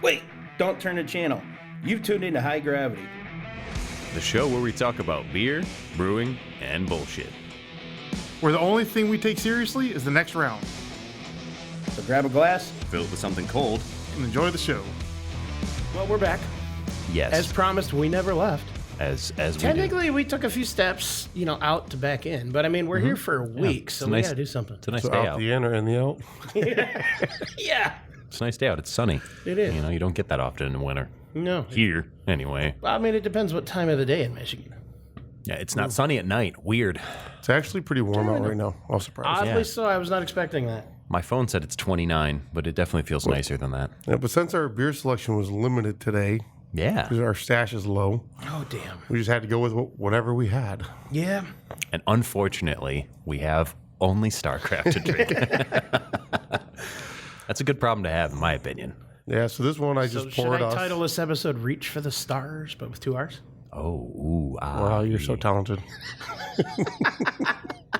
Wait, don't turn the channel. You've tuned into High Gravity. The show where we talk about beer, brewing, and bullshit. Where the only thing we take seriously is the next round. So grab a glass. Fill it with something cold. And enjoy the show. Well, we're back. Yes. As promised, we never left. As we do. Technically, we took a few steps, out to back in. But, I mean, we're here for a week, so we got to do something. It's a nice So day out out. the in or in the out? Yeah, It's a nice day out. It's sunny. it is. You don't get that often in the winter. No. Here, anyway. Well, I mean, it depends what time of the day in Michigan. Yeah, it's not sunny at night. Weird. It's actually pretty warm out right now. I was surprised. Oddly Yeah. so, I was not expecting that. My phone said it's 29, but it definitely feels nicer than that. Yeah, but since our beer selection was limited today, Yeah. because our stash is low, Oh, damn. we just had to go with whatever we had. Yeah. And unfortunately, we have only Starr Craft to drink. That's a good problem to have, in my opinion. Yeah, so this one I So just should poured I us. title this episode Reach for the Stars, but with 2 R's? Oh, ooh, ah. Wow, you're so talented.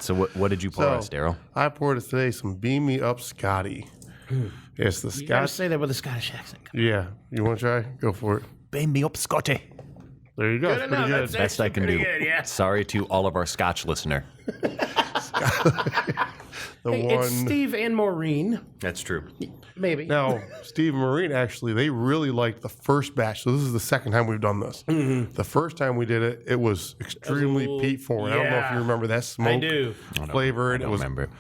So what did you pour us, Daryl? I poured us today some Beam Me Up Scotty. It's the You gotta Scotch. say that with a Scottish accent. Yeah, you want to try? Go for it. Beam me up, Scotty. There you go. It's pretty good. Best I can do. Sorry to all of our Scotch listener. The Hey, one. it's Steve and Maureen. That's true. Maybe. Now, Steve and Marine, actually, they really liked the first batch. So this is the second time we've done this. Mm-hmm. The first time we did it, it was extremely peat forward. I don't know if you remember that smoke I do. flavor. I don't remember.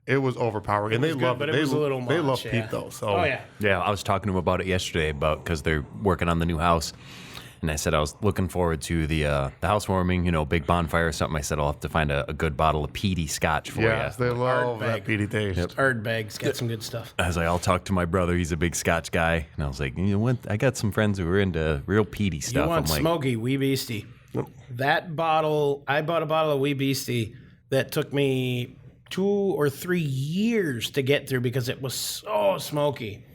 It was overpowering. And they good, love but it. it was a little They love much, yeah. peat, though. So Oh, yeah. Yeah, I was talking to him about it yesterday because they're working on the new house. And I said I was looking forward to the housewarming, big bonfire or something. I said I'll have to find a good bottle of peaty scotch for yes, you. they love that bag. peaty taste. Ardbeg's got some good stuff. I was like, I'll talk to my brother. He's a big scotch guy. And I was like, you know what? I got some friends who are into real peaty stuff. You want I'm like, smoky Wee Beastie. That bottle, I bought a bottle of Wee Beastie that took me 2 or 3 years to get through because it was so smoky.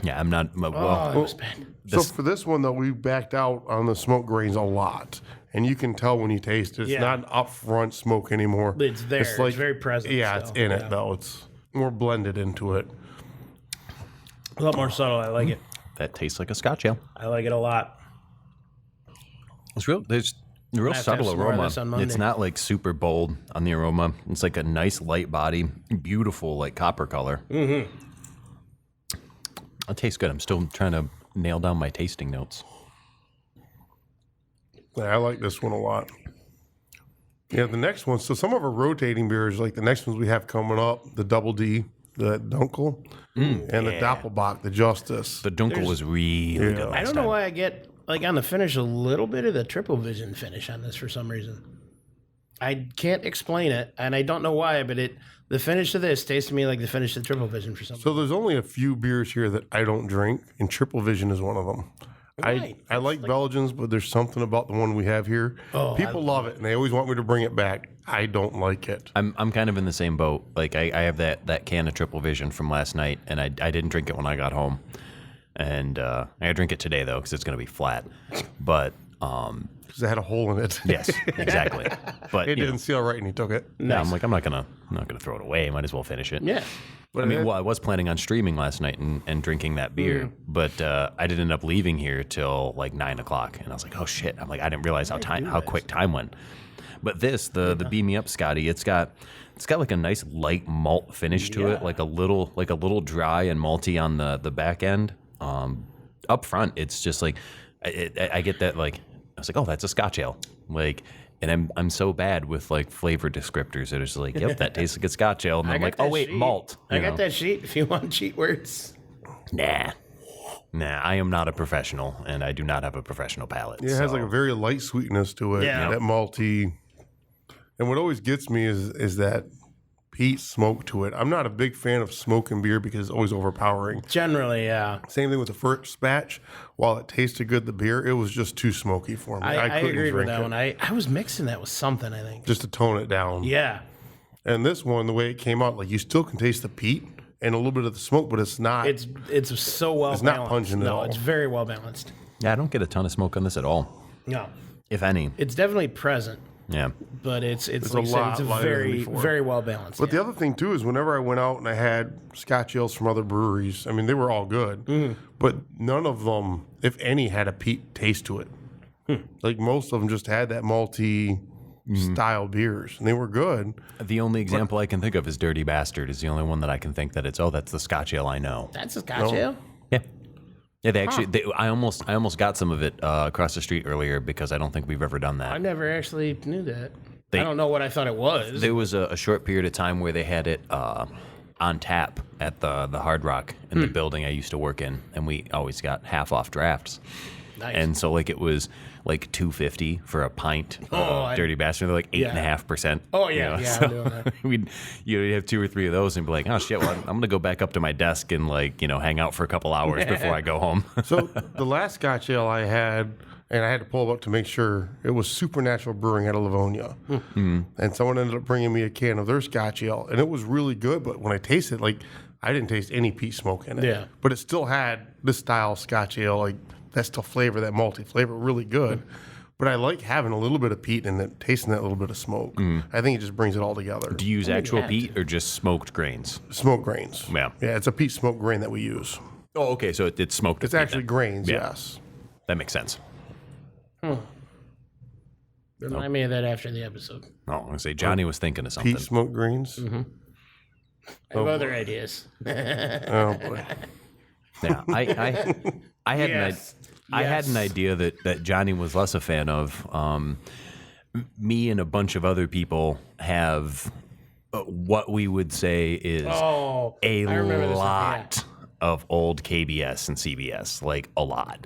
yeah, I'm not. Well, Oh, it was bad. So for this one, though, we backed out on the smoke grains a lot. And you can tell when you taste it. It's Yeah. not an upfront smoke anymore. It's there. It's very present Yeah, it's still. in Yeah. it, though. It's more blended into it. A lot more subtle. I like it. that tastes like a scotch ale. I like it a lot. It's real. There's a real have to subtle have some more of aroma. this on Monday. It's not like super bold on the aroma. It's like a nice light body, beautiful like copper color. Mm-hmm. It tastes good. I'm still trying to nail down my tasting notes. Yeah, I like this one a lot. Yeah, the next one. So some of our rotating beers, like the next ones we have coming up, the Double D, the Dunkel, and the Doppelbock, the Justice. The Dunkel was really good last I don't know why I get, on the finish, a little bit of the triple vision finish on this for some reason. I can't explain it, and I don't know why, but the finish of this tastes to me like the finish of the triple vision for some reason. So there's only a few beers here that I don't drink, and Triple Vision is one of them. Right. I like Belgians, but there's something about the one we have here. People love it, and they always want me to bring it back. I don't like it. I'm kind of in the same boat. Like I have that can of Triple Vision from last night, and I didn't drink it when I got home, and I gotta drink it today though because it's gonna be flat. But Because it had a hole in it. yes, exactly. But It you know, didn't seal right, and he took it. yeah, I'm like I'm not gonna throw it away. Might as well finish it. Yeah. But I mean, well, I was planning on streaming last night and drinking that beer, but I didn't end up leaving here till like 9 o'clock, and I was like, oh shit! I'm like, I didn't realize how quick time went. But the Beam Me Up Scotty, it's got like a nice light malt finish to it, like a little dry and malty on the back end. Up front, it's just like I get that like I was like, oh, that's a Scotch ale, like. And I'm so bad with like flavor descriptors that it's like, yep, that tastes like a Scotch ale. And I'm like, oh wait, sheet. malt. I got that sheet if you want cheat words. Nah, I am not a professional, and I do not have a professional palate. Yeah, it has like a very light sweetness to it. Yeah. That malty. And what always gets me is that peat smoke to it. I'm not a big fan of smoking beer because it's always overpowering. Generally, yeah. Same thing with the first batch. While it tasted good, the beer, it was just too smoky for me. I couldn't agreed with drink that it. one. I was mixing that with something, I think. Just to tone it down. Yeah. And this one, the way it came out, like you still can taste the peat and a little bit of the smoke, but it's not. It's so well It's balanced. not pungent at no, all. it's very well balanced. Yeah, I don't get a ton of smoke on this at all, No. if any. It's definitely present. Yeah. but it's a like I said, lot it's a lighter than very before. very well balanced. But the other thing too is whenever I went out and I had Scotch ales from other breweries, I mean they were all good, but none of them, if any, had a peat taste to it. Like most of them just had that malty style beers, and they were good. The only example I can think of is Dirty Bastard is the only one that I can think that that's the Scotch ale I know. That's a Scotch ale. Yeah. Yeah, they actually. I almost got some of it across the street earlier because I don't think we've ever done that. I never actually knew that. I don't know what I thought it was. There was a short period of time where they had it on tap at the Hard Rock in the building I used to work in, and we always got half off drafts. Nice. And so like it was like $2.50 for a pint of Dirty Bastard. They're like 8.5%. Oh yeah, you know? yeah. So I'm doing that. you'd have 2 or 3 of those and be like, oh shit, well I'm gonna go back up to my desk and like hang out for a couple hours before I go home. So the last Scotch ale I had, and I had to pull it up to make sure, it was Supernatural Brewing out of Livonia. And someone ended up bringing me a can of their Scotch ale, and it was really good, but when I tasted it, like, I didn't taste any peat smoke in it. Yeah. But it still had this style Scotch ale, like, that still flavor, that malty flavor, really good. But I like having a little bit of peat and then tasting that little bit of smoke. I think it just brings it all together. Do you use actual peat or just smoked grains? Smoke grains. Yeah. Yeah, it's a peat smoke grain that we use. Oh, okay, so it's smoked. It's peat actually then. grains, Yeah. yes. That makes sense. Remind me of that after the episode. Oh, I'm gonna say Johnny was thinking of something. Peat smoke grains. I have other ideas. Oh, boy. Yeah, I had Yes. I had an idea that Johnny was less a fan of. Me and a bunch of other people have what we would say is Oh, a I remember this. lot of old KBS and CBS, like a lot.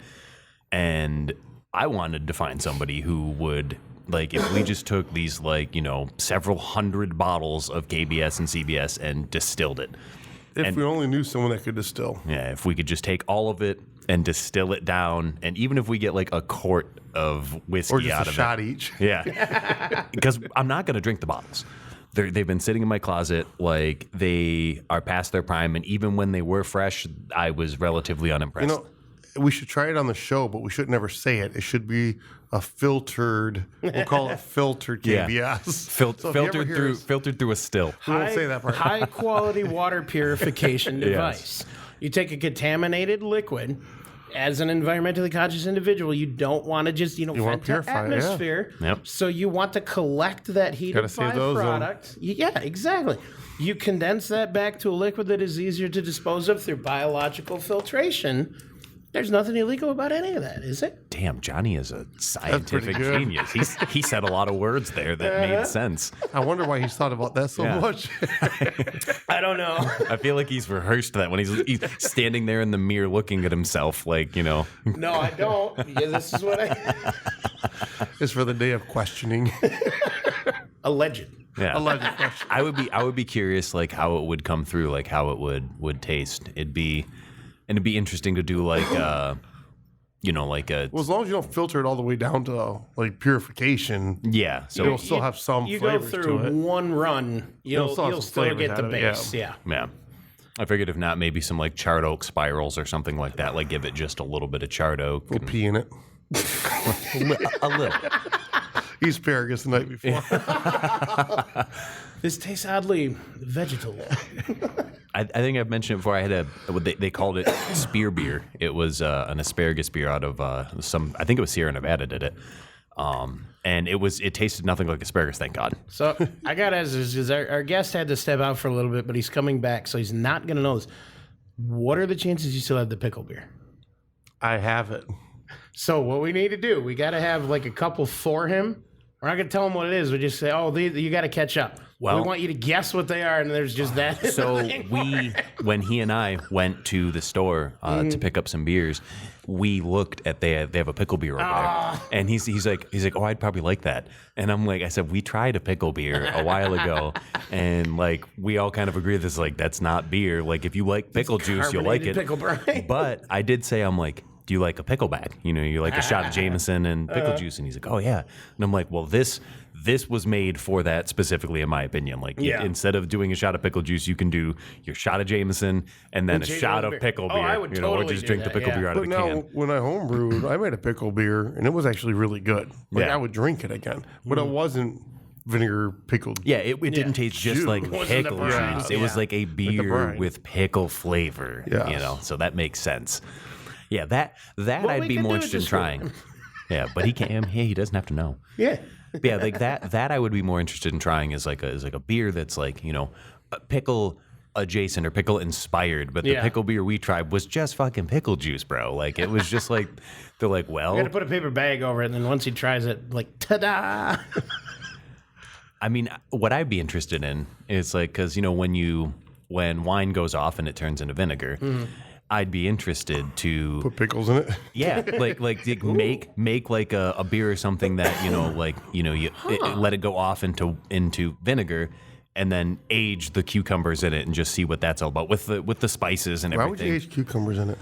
And I wanted to find somebody who would, like, if we just took these, like, several hundred bottles of KBS and CBS and distilled it. If we only knew someone that could distill. Yeah, if we could just take all of it and distill it down, and even if we get like a quart of whiskey Or just out a of shot it, each. yeah, because I'm not going to drink the bottles. They've been sitting in my closet, like they are past their prime, and even when they were fresh, I was relatively unimpressed. We should try it on the show, but we should never say it. It should be a filtered. We'll call it filtered Yeah. KBS. So if you ever filtered hear through us- filtered through a still. We won't say that part. High quality water purification device. You take a contaminated liquid. As an environmentally conscious individual, you don't want to just wanna vent to purify it, yeah. atmosphere. Yep. So you want to collect that heated Gotta save those, byproduct. Yeah, exactly. You condense that back to a liquid that is easier to dispose of through biological filtration. There's nothing illegal about any of that, is it? Damn, Johnny is a scientific good. genius. He said a lot of words there that made sense. I wonder why he's thought about that so Yeah. much. I don't know. I feel like he's rehearsed that when he's standing there in the mirror looking at himself, like, No, I don't. Yeah, this is what I It's for the day of questioning. alleged. Yeah. Alleged question. I would be curious, like, how it would come through, like how it would taste. It'd be interesting to do like like a Well, as long as you don't filter it all the way down to like purification, yeah. So you'll still have some You go flavors through to it. one run, you'll still have some still flavors get out the of it, base. yeah. Yeah. I figured if not, maybe some like charred oak spirals or something like that. Like give it just a little bit of charred oak. We'll pee in it. A little. Eat asparagus the night before. This tastes oddly vegetal. I think I've mentioned it before. I had they called it spear beer. It was an asparagus beer out of I think it was Sierra Nevada did it. And it tasted nothing like asparagus, thank God. So I got to ask this because our guest had to step out for a little bit, but he's coming back, so he's not going to know this. What are the chances you still have the pickle beer? I have it. So what we need to do, we got to have like a couple for him. We're not going to tell him what it is. We just say, you got to catch up. Well- we want you to guess what they are, and there's just that. So when he and I went to the store to pick up some beers, we looked at they have a pickle beer over there, and he's like, oh, I'd probably like that, and I'm like, I said, we tried a pickle beer a while ago, and like we all kind of agree this like that's not beer. Like if you like pickle juice, you'll like it. Carbonated pickle brine. But I did say, I'm like, do you like a pickleback? You like a shot of Jameson and pickle juice, and he's like, oh yeah, and I'm like, well this this was made for that specifically, in my opinion. Like, instead of doing a shot of pickle juice, you can do your shot of Jameson and then a shot of pickle beer. I would or totally just drink the pickle beer out But of the now, can. when I homebrewed, I made a pickle beer, and it was actually really good. Like, Yeah. I would drink it again. But it wasn't vinegar pickled. Yeah, it didn't taste just like wasn't the pickle brine. juice. It was like a beer brine. with pickle flavor. Yes. You know, so that makes sense. Yeah, that Well, I'd we be could more do it interested in this trying. Yeah, but he can't. He doesn't have to know. Yeah. But yeah, like that I would be more interested in trying is like a beer that's like, you know, pickle adjacent or pickle inspired. But the pickle beer we tried was just fucking pickle juice, bro. Like it was just like they're like, well, You got to put a paper bag over it, and then once he tries it, like, ta-da! I mean, what I'd be interested in is like, because, you know, when wine goes off and it turns into vinegar, I'd be interested to Put pickles in it. like make like a beer or something that, you know, like, you know, you let it go off into vinegar and then age the cucumbers in it and just see what that's all about with the spices and Why everything. would you age cucumbers in it?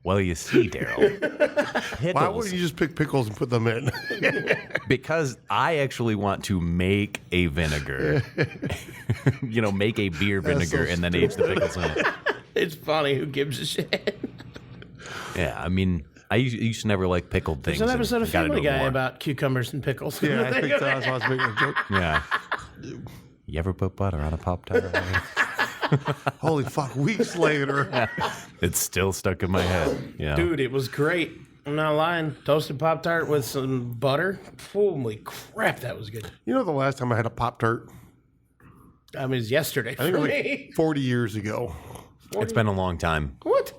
Well, you see, Daryl, Why pickles, wouldn't you just pick pickles and put them in? because I actually want to make a vinegar, you know, make a beer vinegar and then age the pickles in it. It's funny. Who gives a shit? Yeah, I mean, I used to never like pickled things. There's an episode of and gotta Family do it Guy more. about cucumbers and pickles. Yeah, I think so. That's why I was making a joke. Yeah. You ever put butter on a Pop-Tart? Holy fuck, weeks later. It's still stuck in my head. Yeah. Dude, it was great. I'm not lying. Toasted Pop-Tart with some butter. Holy crap, that was good. You know the last time I had a Pop-Tart? I mean, it was yesterday I think for it was me. like 40 years ago. It's been a long time. What?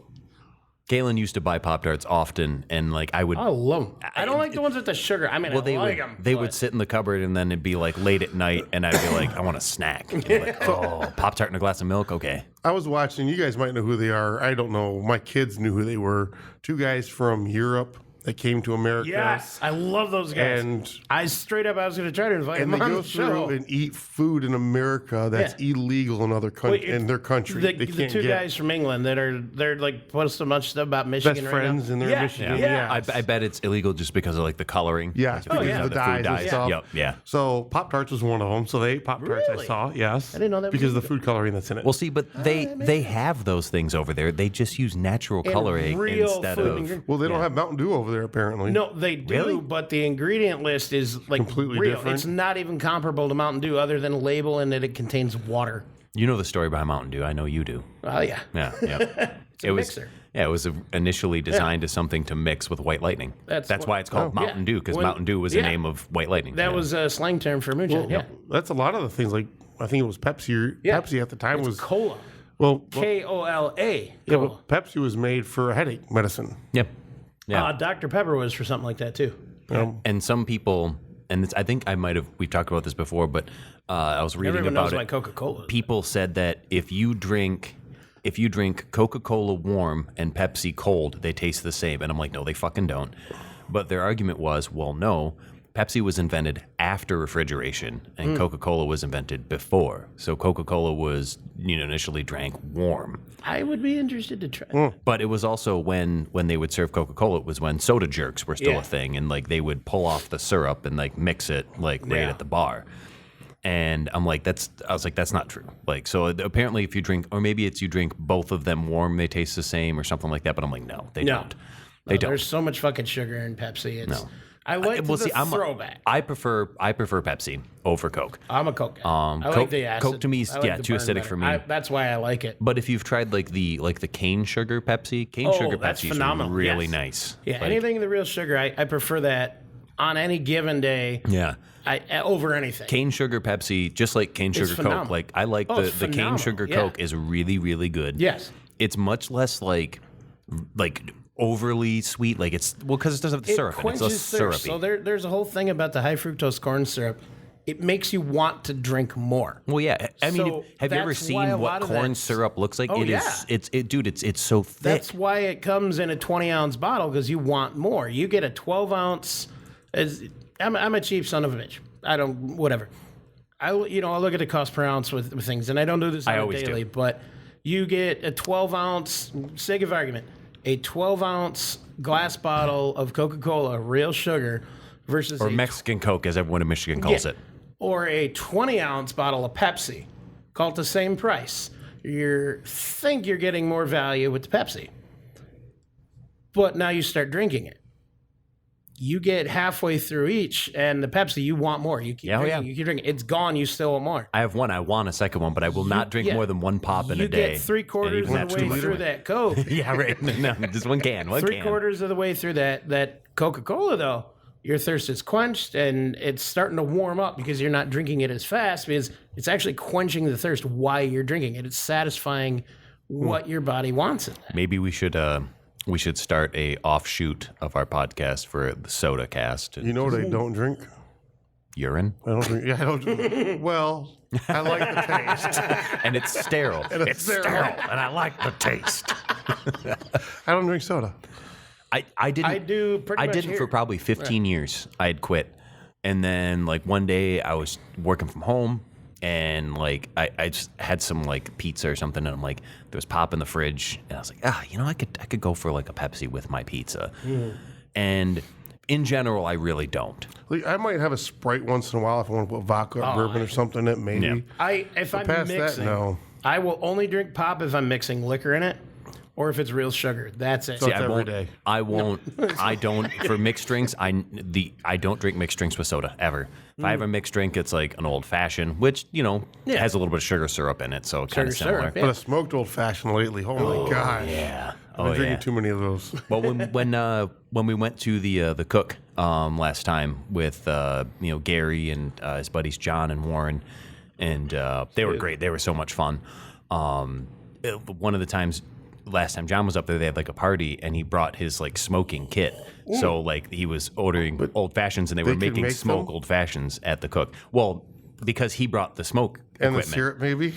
Galen used to buy Pop-Tarts often, and like I would. I love them. I don't like the ones with the sugar. I mean, Well, I they like would them. they would sit in the cupboard, and then it'd be like late at night, and I'd be like, I want a snack. And I'm like, oh, Pop-Tart and a glass of milk, okay. I was watching, you guys might know who they are. I don't know. My kids knew who they were. Two guys from Europe that came to America. Yes, I love those guys. And I was going to try to invite and them they on go the show. through and eat food in America that's illegal in other Wait, in their country. The, they the can't two get. guys from England they're like posting a bunch of stuff about Michigan Best right friends now. and they're in Michigan. Yeah. I bet it's illegal just because of like the coloring. Yes, Like, if because you of have the food dyes and stuff. Yep, yeah. So Pop-Tarts was one of them. So they ate Pop-Tarts. Really? I saw. Yes, I didn't know that was because of the illegal. food coloring that's in it. Well, see, but they have those things over there. They just use natural coloring real instead food of. ingredients. Well, they don't have Mountain Dew over there apparently. No, they do, Really? but the ingredient list is like Completely real. different. It's not even comparable to Mountain Dew, other than label and that it contains water. You know the story behind Mountain Dew. I know you do. Oh yeah, Yeah, yeah. a mixer. Yeah, it was initially designed as something to mix with White Lightning. That's That's what- why it's called Mountain Dew, because When- Mountain Dew was the name of White Lightning. that Yeah. was a slang term for moonshine. Well, that's a lot of the things. Like I think it was Pepsi. Yeah. Pepsi at the time was cola. well. Kola. Yeah, but Pepsi was made for a headache medicine. Yep. Yeah. Dr. Pepper was for something like that too. And some people, and I think we've talked about this before, but I was reading Everyone about knows it. my Coca-Cola. People said that if you drink Coca-Cola warm and Pepsi cold, they taste the same. And I'm like, no, they fucking don't. But their argument was, well, no, Pepsi was invented after refrigeration and Coca-Cola was invented before. So Coca-Cola was, initially drank warm. I would be interested to try. But it was also when they would serve Coca-Cola, it was when soda jerks were still Yeah. a thing. And like they would pull off the syrup and like mix it like right Yeah. at the bar. And I'm like, that's not true. Like, so apparently if you drink, or maybe it's you drink both of them warm, they taste the same or something like that. But I'm like, no, they don't. They don't. There's so much fucking sugar in Pepsi. It's, I like Well, the see, throwback. I prefer Pepsi over Coke. I'm a Coke guy. I Coke- like the acid. Coke to me is- I like yeah, the too burn acidic better. for me. That's why I like it. But if you've tried like the cane sugar Pepsi, sugar that's Pepsi is phenomenal. really Yes. nice. Yeah, Like, anything in the real sugar, I prefer that on any given day. Yeah. Over anything. Cane sugar Pepsi, just like cane sugar Coke. phenomenal. Like I like Oh, the it's cane phenomenal. sugar Yeah. Coke is really, really good. Yes. It's much less like overly sweet. Like it's because it doesn't have the syrup in it. It's less quenches thirst. syrupy. So there's a whole thing about the high fructose corn syrup. It makes you want to drink more. Well, yeah. I mean, So have you ever that's why a seen what lot of corn that's- syrup looks like? Oh, It is. yeah. It's so thick. That's why it comes in a 20-ounce bottle, because you want more. You get a 12-ounce. I'm a cheap son of a bitch. I don't, whatever. I look at the cost per ounce with things, and I don't do this I on a always daily, do. but you get a 12-ounce, sake of argument, a 12-ounce glass bottle of Coca-Cola, real sugar, versus Or Mexican Coke, as everyone in Michigan calls it. or a 20-ounce bottle of Pepsi, call it the same price. You think you're getting more value with the Pepsi, but now you start drinking it. You get halfway through each, and the Pepsi, you want more. You keep drinking, you keep drinking. It's gone, you still want more. I have one. I want a second one, but I will not drink more than one pop in a day. You get three-quarters of the way through that Coke. Yeah, right. No, just one can. Three-quarters of the way through that Coca-Cola, though, your thirst is quenched, and it's starting to warm up because you're not drinking it as fast, because it's actually quenching the thirst while you're drinking it. It's satisfying what your body wants in that. Maybe we should start a offshoot of our podcast for the Soda Cast. You know what I don't drink? Urine. I don't drink. Yeah, I don't drink. Well, I like the taste. And it's sterile. It's sterile, and I like the taste. I don't drink soda. I didn't. I do pretty I much didn't here. for probably 15 years. I had quit, and then like one day I was working from home, and like I just had some like pizza or something, and I'm like, there was pop in the fridge, and I was like, I could go for like a Pepsi with my pizza, and in general I really don't. Like, I might have a Sprite once in a while if I want to put vodka or bourbon or something in it, maybe. Yeah. If I'm past mixing, that, no. I will only drink pop if I'm mixing liquor in it, or if it's real sugar. That's it. So it's I every won't. day. I won't. I don't for mixed drinks. I don't drink mixed drinks with soda ever. If I have a mixed drink, it's like an old fashioned, which has a little bit of sugar syrup in it, so kind of Sugar similar. syrup, But I smoked old fashioned lately. Oh my gosh. Yeah. I've been drinking too many of those. Well, when we went to the Cook last time with Gary and his buddies John and Warren, and they were great. They were so much fun. One of the times. Last time John was up there, they had like a party, and he brought his like smoking kit. So like he was ordering old fashions, and they were making smoke old fashions at the Cook. Well, because he brought the smoke And equipment. the syrup, maybe?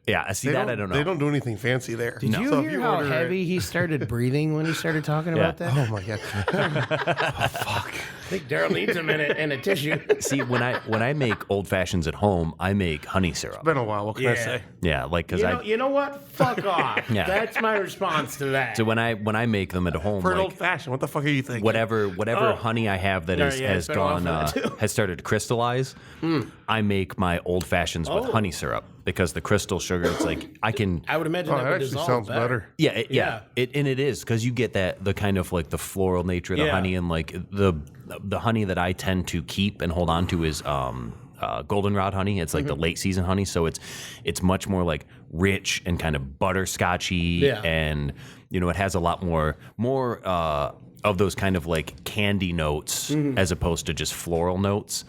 Yeah, I see that. I don't know. They don't do anything fancy there. Did you So if hear how order heavy he started breathing when he started talking about that? Oh my God. I think Daryl needs a minute and a tissue. See, when I make old fashions at home, I make honey syrup. Been a while. What can I say? Yeah, like because You know what? Fuck off. Yeah. That's my response to that. so when I make them at home, For an like, old fashioned, what the fuck are you thinking? whatever honey I have that Yeah, has it's been a while gone for that too. has started to crystallize, I make my old fashions with honey syrup because the crystal sugar. It's like I would imagine Oh, that that would actually dissolve sounds better. Yeah. And it is because you get the kind of like the floral nature of the Yeah. honey, and like the honey that I tend to keep and hold on to is goldenrod honey. It's like the late season honey, so it's much more like rich and kind of butterscotchy, and it has a lot more of those kind of like candy notes as opposed to just floral notes.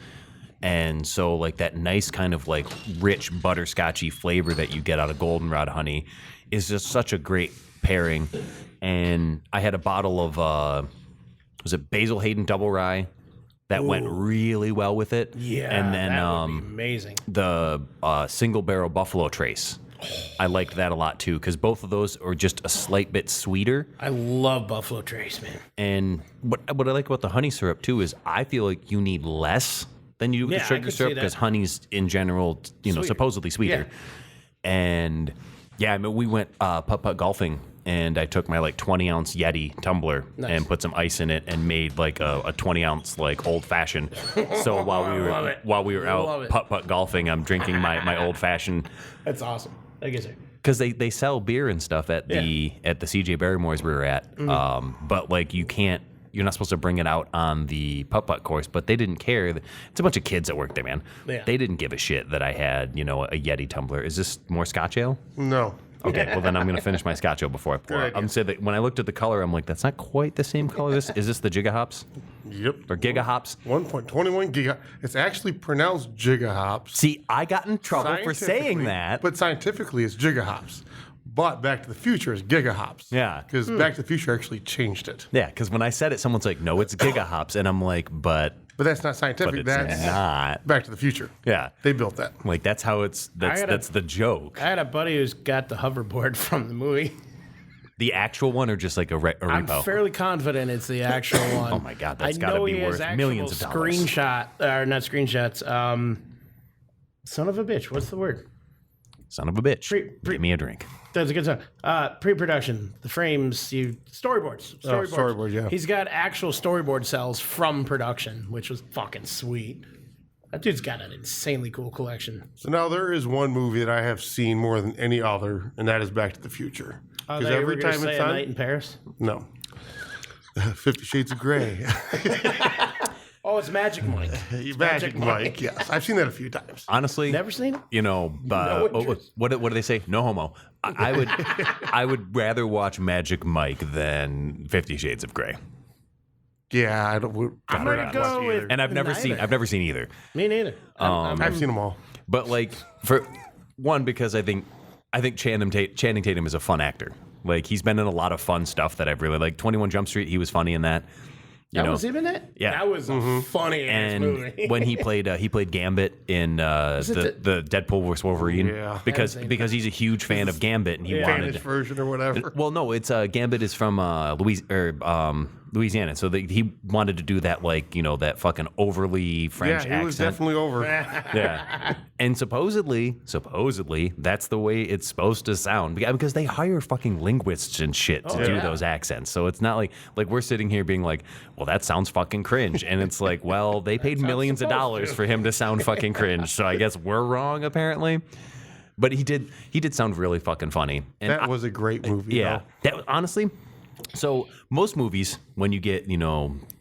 And so like that nice kind of like rich butterscotchy flavor that you get out of goldenrod honey is just such a great pairing. And I had a bottle of was it Basil Hayden Double Rye that went really well with it. Yeah, and then that would be amazing. the single barrel Buffalo Trace. I liked that a lot too because both of those are just a slight bit sweeter. I love Buffalo Trace, man. And what I like about the honey syrup too is I feel like you need less than you do with Yeah, the I sugar could see syrup that. because honey's in general, supposedly sweeter. Yeah. And yeah, I mean, we went putt-putt golfing, and I took my like 20-ounce Yeti tumbler and put some ice in it and made like a 20-ounce like old fashioned. So while we were out putt-putt golfing, I'm drinking my old fashioned. That's awesome. I guess Because they sell beer and stuff at the CJ Barrymore's we were at, but like you're not supposed to bring it out on the putt-putt course, but they didn't care. It's a bunch of kids that work there, man. Yeah. They didn't give a shit that I had, a Yeti tumbler. Is this more Scotch ale? No. Okay, well then I'm going to finish my Scotch ale before I pour it. I'm going to say that when I looked at the color, I'm like, that's not quite the same color. Is this the Giga Hops? Yep. Or Giga Hops? 1.21 giga. It's actually pronounced giga hops. See, I got in trouble for saying that. But scientifically, it's giga hops. But Back to the Future is giga hops. Yeah. Because Back to the Future actually changed it. Yeah, because when I said it, someone's like, no, it's Giga Hops. And I'm like, but But that's not scientific. it's That's not. Back to the Future. Yeah. They built that. Like, that's how that's the joke. I had a buddy who's got the hoverboard from the movie. The actual one or just like a I'm repo? fairly confident it's the actual one. Oh my God, that's I gotta know be he has worth actual millions of dollars. Screenshot, or not screenshots. Son of a bitch. What's the word? son of a bitch, give me a drink. That's a good song. Pre-production, the frames, storyboards. Storyboard, yeah. He's got actual storyboard cells from production, which was fucking sweet. That dude's got an insanely cool collection. So now there is one movie that I have seen more than any other, and that is Back to the Future. Because every time it's on, Night in Paris. No. 50 Shades of Grey. Oh, it's Magic Mike. Magic Mike, yes. I've seen that a few times. Honestly, Never seen it? You know, what do they say? No homo. I would rather watch Magic Mike than 50 Shades of Grey. Yeah, I'm gonna go with, and I've never seen either. Me neither. I've seen them all. But like for one, because I think Channing Tatum is a fun actor. Like he's been in a lot of fun stuff that I've really liked. 21 Jump Street, he was funny in that. Was him in that? Yeah, that was a funny ass movie. When he played Gambit in the Deadpool vs Wolverine, because he's a huge fan of Gambit and he wanted Spanish version or whatever. Well, no, it's Gambit is from Louisiana, so he wanted to do that that fucking overly French accent. Yeah, he was definitely over. Yeah, and supposedly that's the way it's supposed to sound because they hire fucking linguists and shit to do those accents. So it's not like we're sitting here being like, well, that sounds fucking cringe, and it's like, well, they paid millions of dollars for him to sound fucking cringe, so I guess we're wrong apparently. But he did sound really fucking funny. And that was a great movie. Yeah, that honestly. So most movies, when you get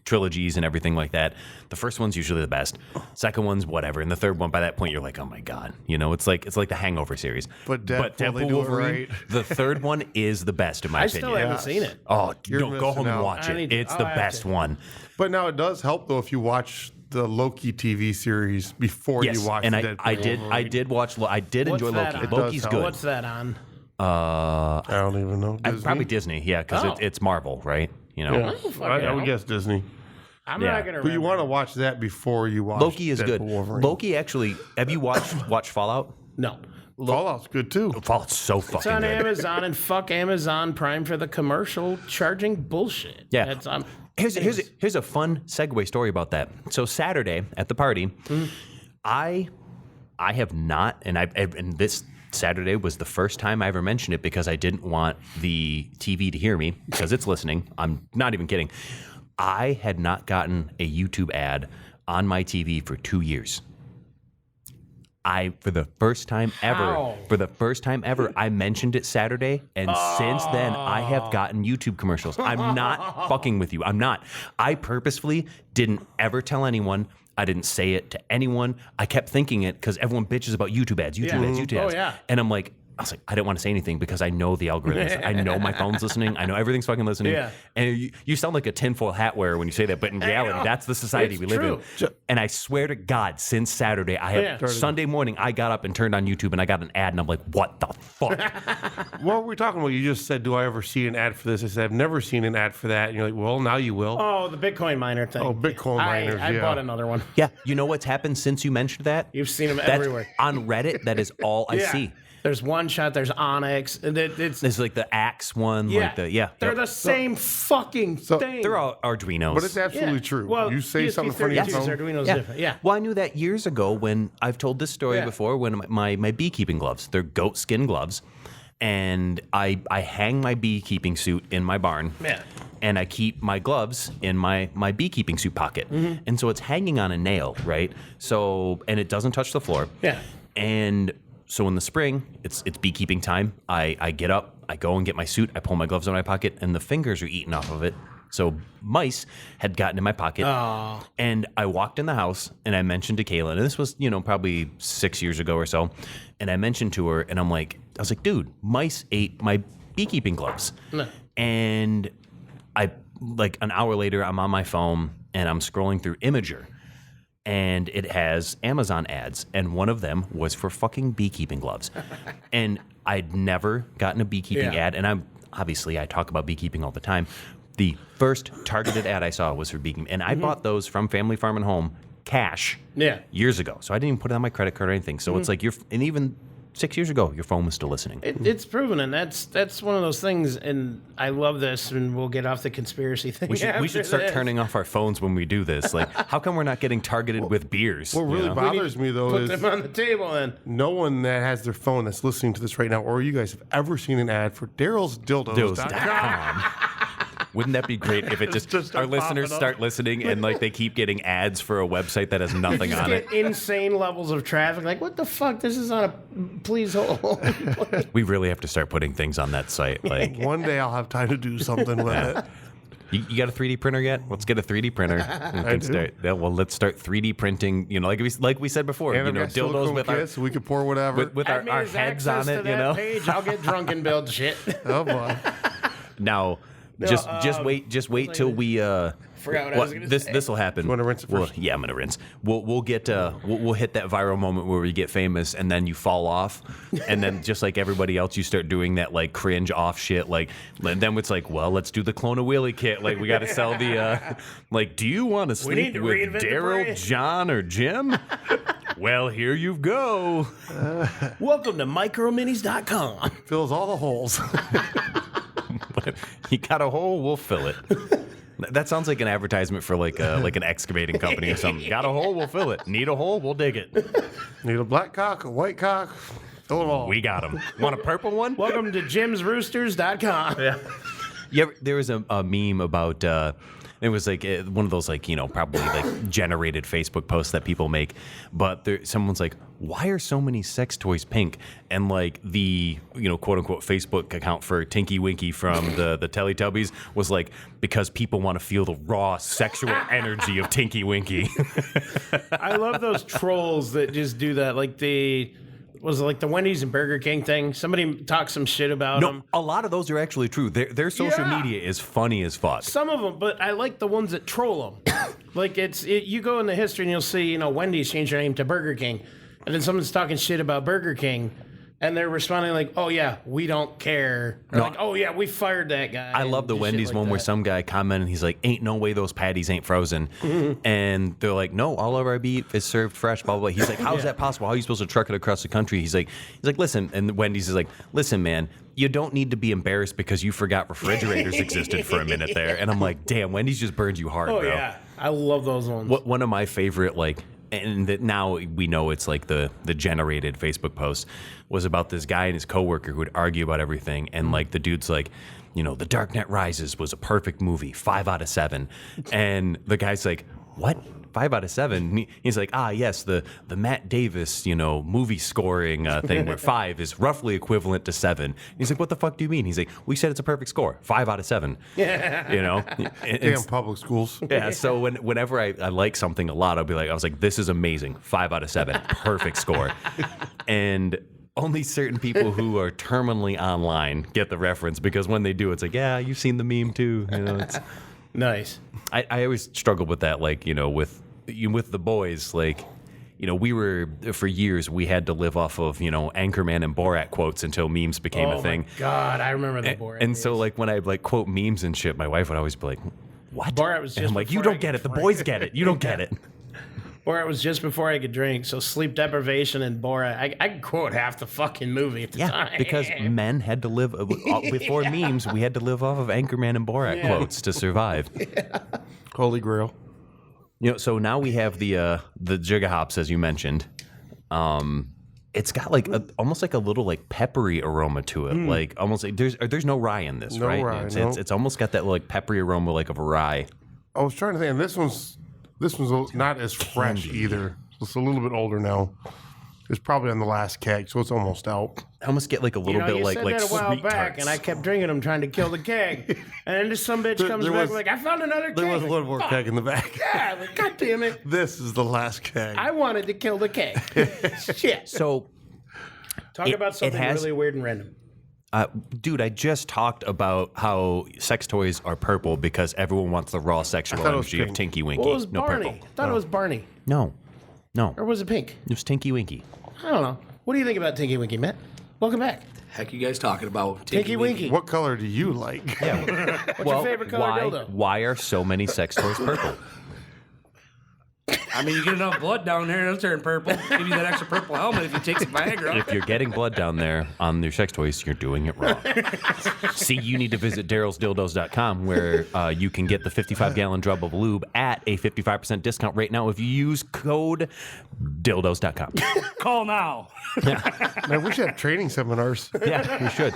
trilogies and everything like that, the first one's usually the best. Second one's whatever, and the third one, by that point, you're like, oh my god, it's like the Hangover series. But Deadpool Wolverine, the third one is the best in my opinion. I still haven't seen it. Oh, go home and watch it. It's the best one. But now it does help though if you watch the Loki TV series before you watch Deadpool. I did enjoy Loki. Loki's good. What's that on? I don't even know. Disney? Probably Disney, yeah, because it's Marvel, right? I would guess Disney. I'm not gonna. But you want to watch that before you watch Loki is Deadpool good. Wolverine. Loki actually. Have you watched Fallout? No. Fallout's good too. Fallout's so fucking It's on good. Amazon, and fuck Amazon Prime for the commercial charging bullshit. Yeah. Here's a fun segue story about that. So Saturday at the party, I have not, and this Saturday was the first time I ever mentioned it because I didn't want the TV to hear me because it's listening. I'm not even kidding. I had not gotten a YouTube ad on my TV for 2 years. For the first time ever, I mentioned it Saturday, and since then, I have gotten YouTube commercials. I'm not fucking with you. I'm not. I purposefully didn't ever tell anyone. I didn't say it to anyone. I kept thinking it because everyone bitches about YouTube ads. Oh, yeah. And I was like, I didn't want to say anything because I know the algorithms. I know my phone's listening. I know everything's fucking listening. Yeah. And you sound like a tinfoil hat wearer when you say that, but in reality, that's the society we live in. And I swear to God, since Saturday, Sunday morning, I got up and turned on YouTube and I got an ad and I'm like, what the fuck? What were we talking about? You just said, do I ever see an ad for this? I said, I've never seen an ad for that. And you're like, well, now you will. Oh, the Bitcoin miner thing. Oh, Bitcoin miners, I bought another one. Yeah. You know what's happened since you mentioned that? You've seen them everywhere. On Reddit, that is all I see. There's One Shot, there's Onyx, and it's like the Axe one, they're the same fucking thing. They're all Arduinos. But it's absolutely true. Well, you say something funny on phone. Arduino's different. Yeah. Well, I knew that years ago when I've told this story before when my beekeeping gloves, they're goat skin gloves, and I hang my beekeeping suit in my barn. Yeah. And I keep my gloves in my beekeeping suit pocket. Mm-hmm. And so it's hanging on a nail, right? So, and it doesn't touch the floor. Yeah. And so in the spring, it's beekeeping time. I get up, I go and get my suit, I pull my gloves out of my pocket, and the fingers are eaten off of it. So mice had gotten in my pocket. Oh. And I walked in the house and I mentioned to Kaylin, and this was, probably 6 years ago or so. And I mentioned to her, and I was like, dude, mice ate my beekeeping gloves. No. And an hour later, I'm on my phone and I'm scrolling through Imager. And it has Amazon ads, and one of them was for fucking beekeeping gloves. And I'd never gotten a beekeeping ad, and I talk about beekeeping all the time. The first targeted ad I saw was for beekeeping, and I bought those from Family Farm and Home cash years ago. So I didn't even put it on my credit card or anything. So it's like and even 6 years ago, your phone was still listening. It's proven, and that's one of those things. And I love this, and we'll get off the conspiracy thing. We should start turning off our phones when we do this. Like, how come we're not getting targeted with beers? What really bothers me, though, Put is them on the table, then. no one that has their phone that's listening to this right now, or you guys have ever seen an ad for Daryl's Dildos.com. Wouldn't that be great if it just our listeners start listening and like they keep getting ads for a website that has nothing on it? Insane levels of traffic. Like, what the fuck? This is on a please hold. We really have to start putting things on that site. Like, One day I'll have time to do something with it. you got a 3D printer yet? Let's get a 3D printer. Let's start 3D printing. You know, like we said before. And you know, I've got silicone dildos with kits, so we can pour whatever. with our heads on it. You know. Page, I'll get drunk and build shit. Oh boy. Now, just wait till we. Forgot what I was gonna say. This will happen. You wanna rinse it first? Yeah, I'm gonna rinse. We'll get we'll hit that viral moment where we get famous and then you fall off, and then just like everybody else, you start doing that like cringe off shit. Like, and then it's like, well, let's do the Clone a Wheelie kit. Like, we got to sell the like, do you want to sleep to with reinvent the Daryl, brand. John, or Jim? Well, here you go. Welcome to microminis.com. Fills all the holes. You got a hole, we'll fill it. That sounds like an advertisement for like an excavating company or something. Got a hole, we'll fill it. Need a hole, we'll dig it. Need a black cock, a white cock, fill them all. We got them. Want a purple one? Welcome to jimsroosters.com. Yeah, there was a meme about it was like one of those like, you know, probably like generated Facebook posts that people make, but someone's like, why are so many sex toys pink? And like the, you know, quote unquote Facebook account for Tinky Winky from the Teletubbies was like, because people want to feel the raw sexual energy of Tinky Winky. I love those trolls that just do that. Like was it like the Wendy's and Burger King thing? Somebody talked some shit about them. A lot of those are actually true. Their social media is funny as fuck. Some of them, but I like the ones that troll them. Like you go in the history and you'll see, you know, Wendy's changed their name to Burger King, and then someone's talking shit about Burger King, and they're responding like, "Oh yeah, we don't care." Or like, "Oh yeah, we fired that guy." I love the Wendy's one where some guy commented, he's like, "Ain't no way those patties ain't frozen," and they're like, "No, all of our beef is served fresh." Blah blah blah. He's like, "How is that possible? How are you supposed to truck it across the country?" He's like, "Listen," and Wendy's is like, "Listen, man, you don't need to be embarrassed because you forgot refrigerators existed for a minute there." And I'm like, "Damn, Wendy's just burned you hard, Oh bro." yeah, I love those ones. One of my favorite, like, and that now we know it's like the generated Facebook post, was about this guy and his coworker who would argue about everything, and like the dude's like, you know, The Dark Knight Rises was a perfect movie, 5 out of 7, and the guy's like, what? 5 out of 7? And he's like, yes, the Matt Davis, you know, movie scoring thing where 5 is roughly equivalent to 7. And he's like, what the fuck do you mean? He's like, we said it's a perfect score, 5 out of 7. Yeah. You know? Damn public schools. Yeah, so whenever I like something a lot, I was like, this is amazing, 5 out of 7, perfect score. And only certain people who are terminally online get the reference, because when they do, it's like, yeah, you've seen the meme too. You know, it's Nice. I always struggled with that, like, you know, with the boys, like, you know, for years we had to live off of, you know, Anchorman and Borat quotes until memes became a thing. My God, I remember the Borat. And so like when I like quote memes and shit, my wife would always be like, what? Borat was just and I'm like, you before don't I get could it. The drink. boys get it. You don't get it. Borat was just before I could drink, so sleep deprivation and Borat. I could quote half the fucking movie at the time. Because men had to live before memes. We had to live off of Anchorman and Borat quotes to survive. Holy Grail. You know, so now we have the Jigga Hops, as you mentioned. It's got like almost like a little like peppery aroma to it, like almost like there's no rye in this, No right? rye, It's almost got that like peppery aroma like of a rye. I was trying to think, and this one's not as fresh either. It's a little bit older now. It's probably on the last keg, so it's almost out. I almost get like a little bit you like said like that a while sweet back, tarts. and I kept drinking them, trying to kill the keg. And then this some bitch comes there back was- like, I found another keg. There was a little more Fuck. keg in the back. Yeah, like, God damn it. This is the last keg. I wanted to kill the keg. Shit. So, Talk about something really weird and random. dude, I just talked about how sex toys are purple because everyone wants the raw sexual thought it was energy of pink. Tinky Winky. What was no, Barney? purple. I thought it was Barney. No. Or was it pink? It was Tinky Winky. I don't know. What do you think about Tinky Winky, Matt? Welcome back. Heck, you guys talking about Tinky Winky. What color do you like? What's your favorite color dildo? Why are so many sex toys purple? I mean, you get enough blood down there, it'll turn purple. Give you that extra purple helmet if you take some Viagra. If you're getting blood down there on your sex toys, you're doing it wrong. See, you need to visit darylsdildos.com where you can get the 55-gallon drum of lube at a 55% discount right now if you use code dildos.com. Call now. Man, we should have training seminars. Yeah, we should.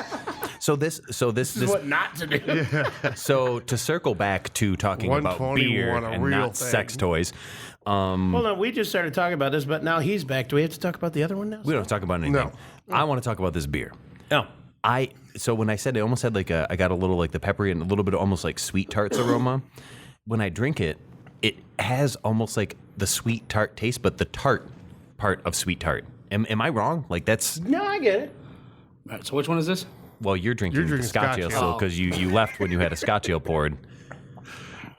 So this This is what not to do. So to circle back to talking about 121, beer a and real not thing. sex toys, Hold on, we just started talking about this, but now he's back. Do we have to talk about the other one now? we don't talk about anything. No. I want to talk about this beer. No. So when I said it almost had like I got a little like the peppery and a little bit of almost like sweet tarts aroma. When I drink it, it has almost like the sweet tart taste, but the tart part of sweet tart. Am I wrong? Like that's No, I get it. All right, so which one is this? well, you're drinking drinking Scotch ale Scotch still ale. because you left when you had a Scotch ale poured.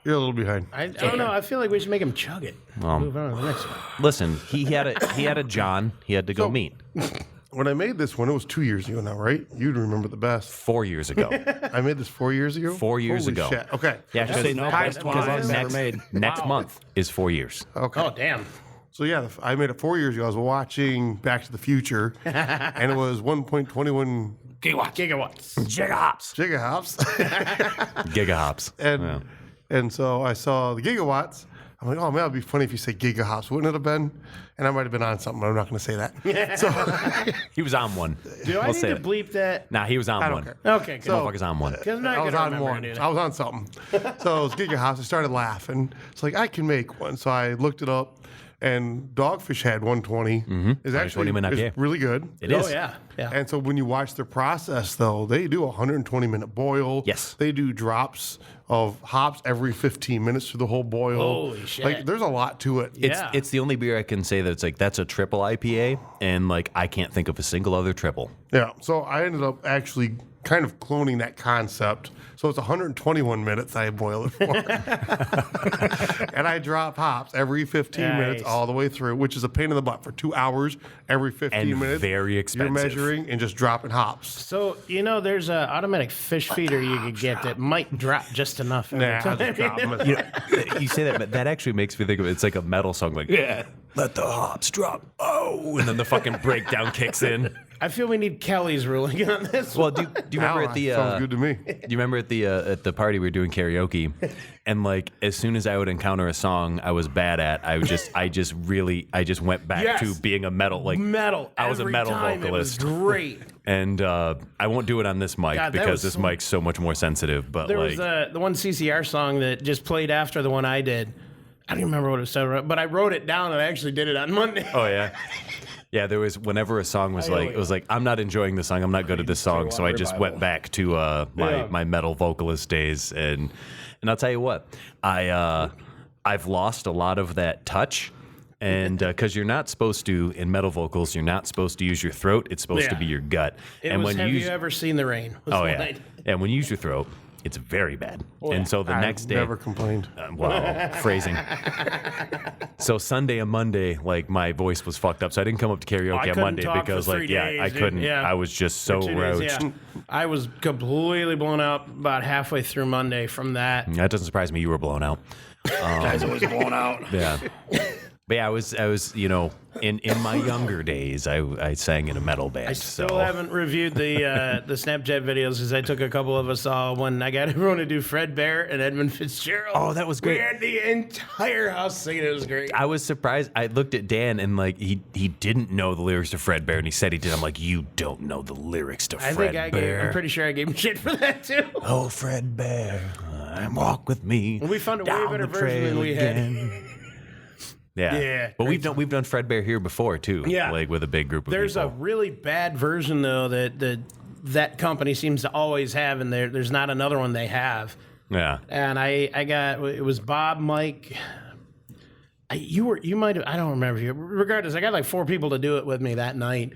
You're a little behind. I don't know. I feel like we should make him chug it. Move on to the next one. Listen, he had a John. He had to go meet When I made this one, it was 2 years ago now, right? You'd remember the best. 4 years ago. I made this 4 years ago? 4 years Holy ago. Shit. Okay. Yeah, Just say no, best one I've ever made. next month is 4 years. Okay. Oh, damn. So yeah, I made it 4 years ago. I was watching Back to the Future, and it was 1.21 Gigawatts. Gigahops. gigahops. Gigahops. And so I saw the gigawatts. I'm like, oh man, it'd be funny if you say gigahops, wouldn't it have been? And I might have been on something, but I'm not going to say that. So He was on one. Do I We'll need say to it. bleep that? Nah, he was on I don't one. care. Okay, good. Motherfucker's on one. Because I'm not I was gonna on remember one. any of I was on something. So it was gigahops. I started laughing. It's like I can make one. So I looked it up, and Dogfish had 120. Is actually 120 minute is IPA. really good. It that. is. Oh, yeah. Yeah. And so when you watch their process, though, they do a 120-minute boil. Yes. They do drops of hops every 15 minutes through the whole boil. Holy shit. Like, there's a lot to it. It's Yeah. it's the only beer I can say that's like that's a triple IPA, and like I can't think of a single other triple. Yeah. So I ended up actually kind of cloning that concept. So it's 121 minutes I boil it for. And I drop hops every 15 minutes Nice. all the way through, which is a pain in the butt for 2 hours every 15 And minutes. very expensive. You're measuring and just dropping hops. So, there's an automatic fish feeder you could get that might drop just enough. every Nah, I'll time. just drop them. You say that, but that actually makes me think of it's like a metal song, like let the hops drop, oh, and then the fucking breakdown kicks in. I feel we need Kelly's ruling on this. Well, do you remember at the Sounds good to me. do you remember at the party we were doing karaoke, and like as soon as I would encounter a song I was bad at, I just went back Yes. to being a metal metal. I was a every metal time. vocalist. It was great. And I won't do it on this mic God, that because was this so- mic's so much more sensitive. But There like, was the one CCR song that just played after the one I did. I don't remember what it was, but I wrote it down and I actually did it on Monday. oh yeah, yeah. There was whenever a song was like, it was like I'm not enjoying this song. I'm not good at this song. So I just went back to my metal vocalist days, and I'll tell you what, I've lost a lot of that touch. And because you're not supposed to, in metal vocals, you're not supposed to use your throat. It's supposed to Yeah. be your gut. It and was when Have you You use, Ever Seen the Rain? was oh the yeah, line. and when you use your throat, it's very bad. And so the I've next day, never complained. wow, phrasing. So Sunday and Monday, like my voice was fucked up, so I didn't come up to karaoke on couldn't Monday talk because, for like, 3 yeah, days, I dude. couldn't. Yeah. I was just so 2 days, roached. yeah. I was completely blown out about halfway through Monday from that. That doesn't surprise me. You were blown out. Guys always blown out. Yeah. But yeah, I was, in my younger days, I sang in a metal band. I still so haven't reviewed the Snapchat videos because I took a couple of us all when I got everyone to do Fred Bear and Edmund Fitzgerald. Oh, that was great. We had the entire house singing. It was great. I was surprised. I looked at Dan and like he didn't know the lyrics to Fred Bear, and he said he did. I'm like, you don't know the lyrics to I Fred think Bear. I'm pretty sure I gave him shit for that too. Oh, Fred Bear, walk with me. We found a way down better the version than trail we had. again. Yeah, Yeah, but great we've done Fred Bear here before too. Yeah. like with a big group of There's a people. really bad version though that company seems to always have, and there's not another one they have. Yeah, And I got it was Bob, Mike. You might have, I don't remember you. Regardless, I got like 4 people to do it with me that night.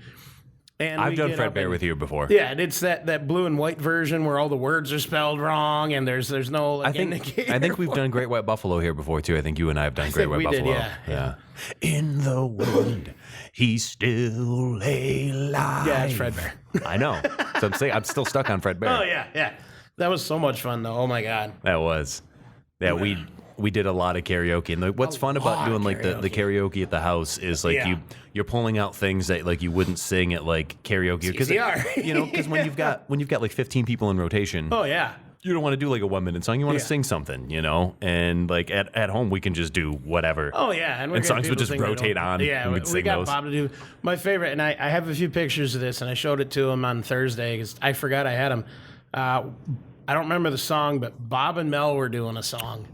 And I've we done get Fred up Bear and- with you before. Yeah, and it's that blue and white version where all the words are spelled wrong and there's no like, I indicator. think we've done Great White Buffalo here before too. I think you and I have done Great think White we Buffalo. did, yeah. In the wind, he's still alive. Yeah, it's Fred Bear. I know. So I'm saying I'm still stuck on Fred Bear. Oh yeah. That was so much fun though. Oh my god. That was. Yeah, we did a lot of karaoke, and what's fun about doing like the karaoke at the house is like you're pulling out things that like you wouldn't sing at like karaoke because because when you've got like 15 people in rotation. Oh yeah. You don't want to do like a 1 minute song. You want to sing something, and like at home we can just do whatever. Oh yeah, and songs would just rotate on. Yeah, and we'd we sing got those. Bob to do my favorite, and I have a few pictures of this, and I showed it to him on Thursday because I forgot I had them. I don't remember the song, but Bob and Mel were doing a song,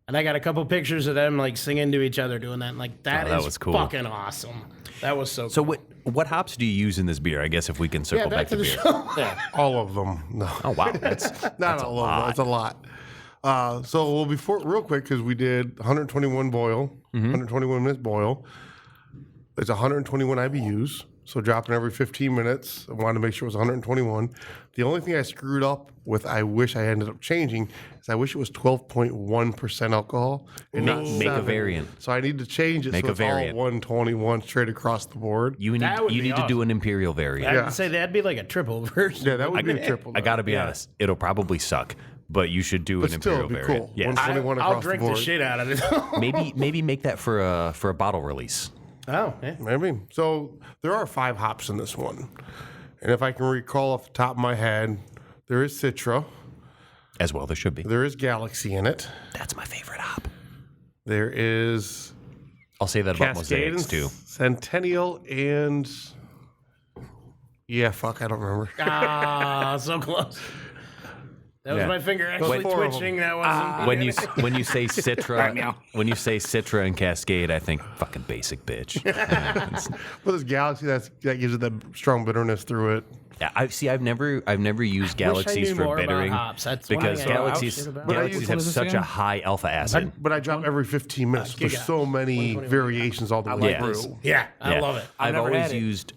and I got a couple pictures of them like singing to each other doing that. And, like that was cool. Fucking awesome. That was so. So cool. what hops do you use in this beer? I guess if we can circle back to the beer. show. All of them. No. Oh wow, that's Not all of them. That's a lot. So before, real quick, because we did 121 boil, 121 minutes boil. It's 121 IBUs. So dropping every 15 minutes. I wanted to make sure it was 121. The only thing I screwed up with, I wish I ended up changing, is I wish it was 12.1% alcohol and not Make a 7. variant. So I need to change it Make so a it's all variant. 121 straight across the board. You need That would be to awesome. do an imperial variant. I'd say that'd be like a triple version. Yeah, that would be a triple. I got to be honest, it'll probably suck, but you should do But an still, imperial it'd be variant. cool. Yeah, 121 I'll across drink the the board. shit out of it. maybe make that for a bottle release. Oh, yeah. Maybe. So there are 5 hops in this one. And if I can recall off the top of my head, there is Citra. As well, there should be. There is Galaxy in it. That's my favorite hop. There is I'll say that about Cascade and mosaics too. Centennial and... Yeah, fuck, I don't remember. Ah, so close. That was Yeah. my finger actually four of them. twitching. That wasn't. When you say Citra, when you say Citra and Cascade, I think fucking basic bitch. But there's Galaxy, that gives it that strong bitterness through it. Yeah, I've never used Galaxies knew for more about bittering hops. That's one because thing I know Galaxies about. But I Galaxies use- have what is this such a again? high alpha acid. But I drop every 15 minutes. There's giga. so many variations all the way like through. this. Yeah, I Yeah. love it. I've never always had it. used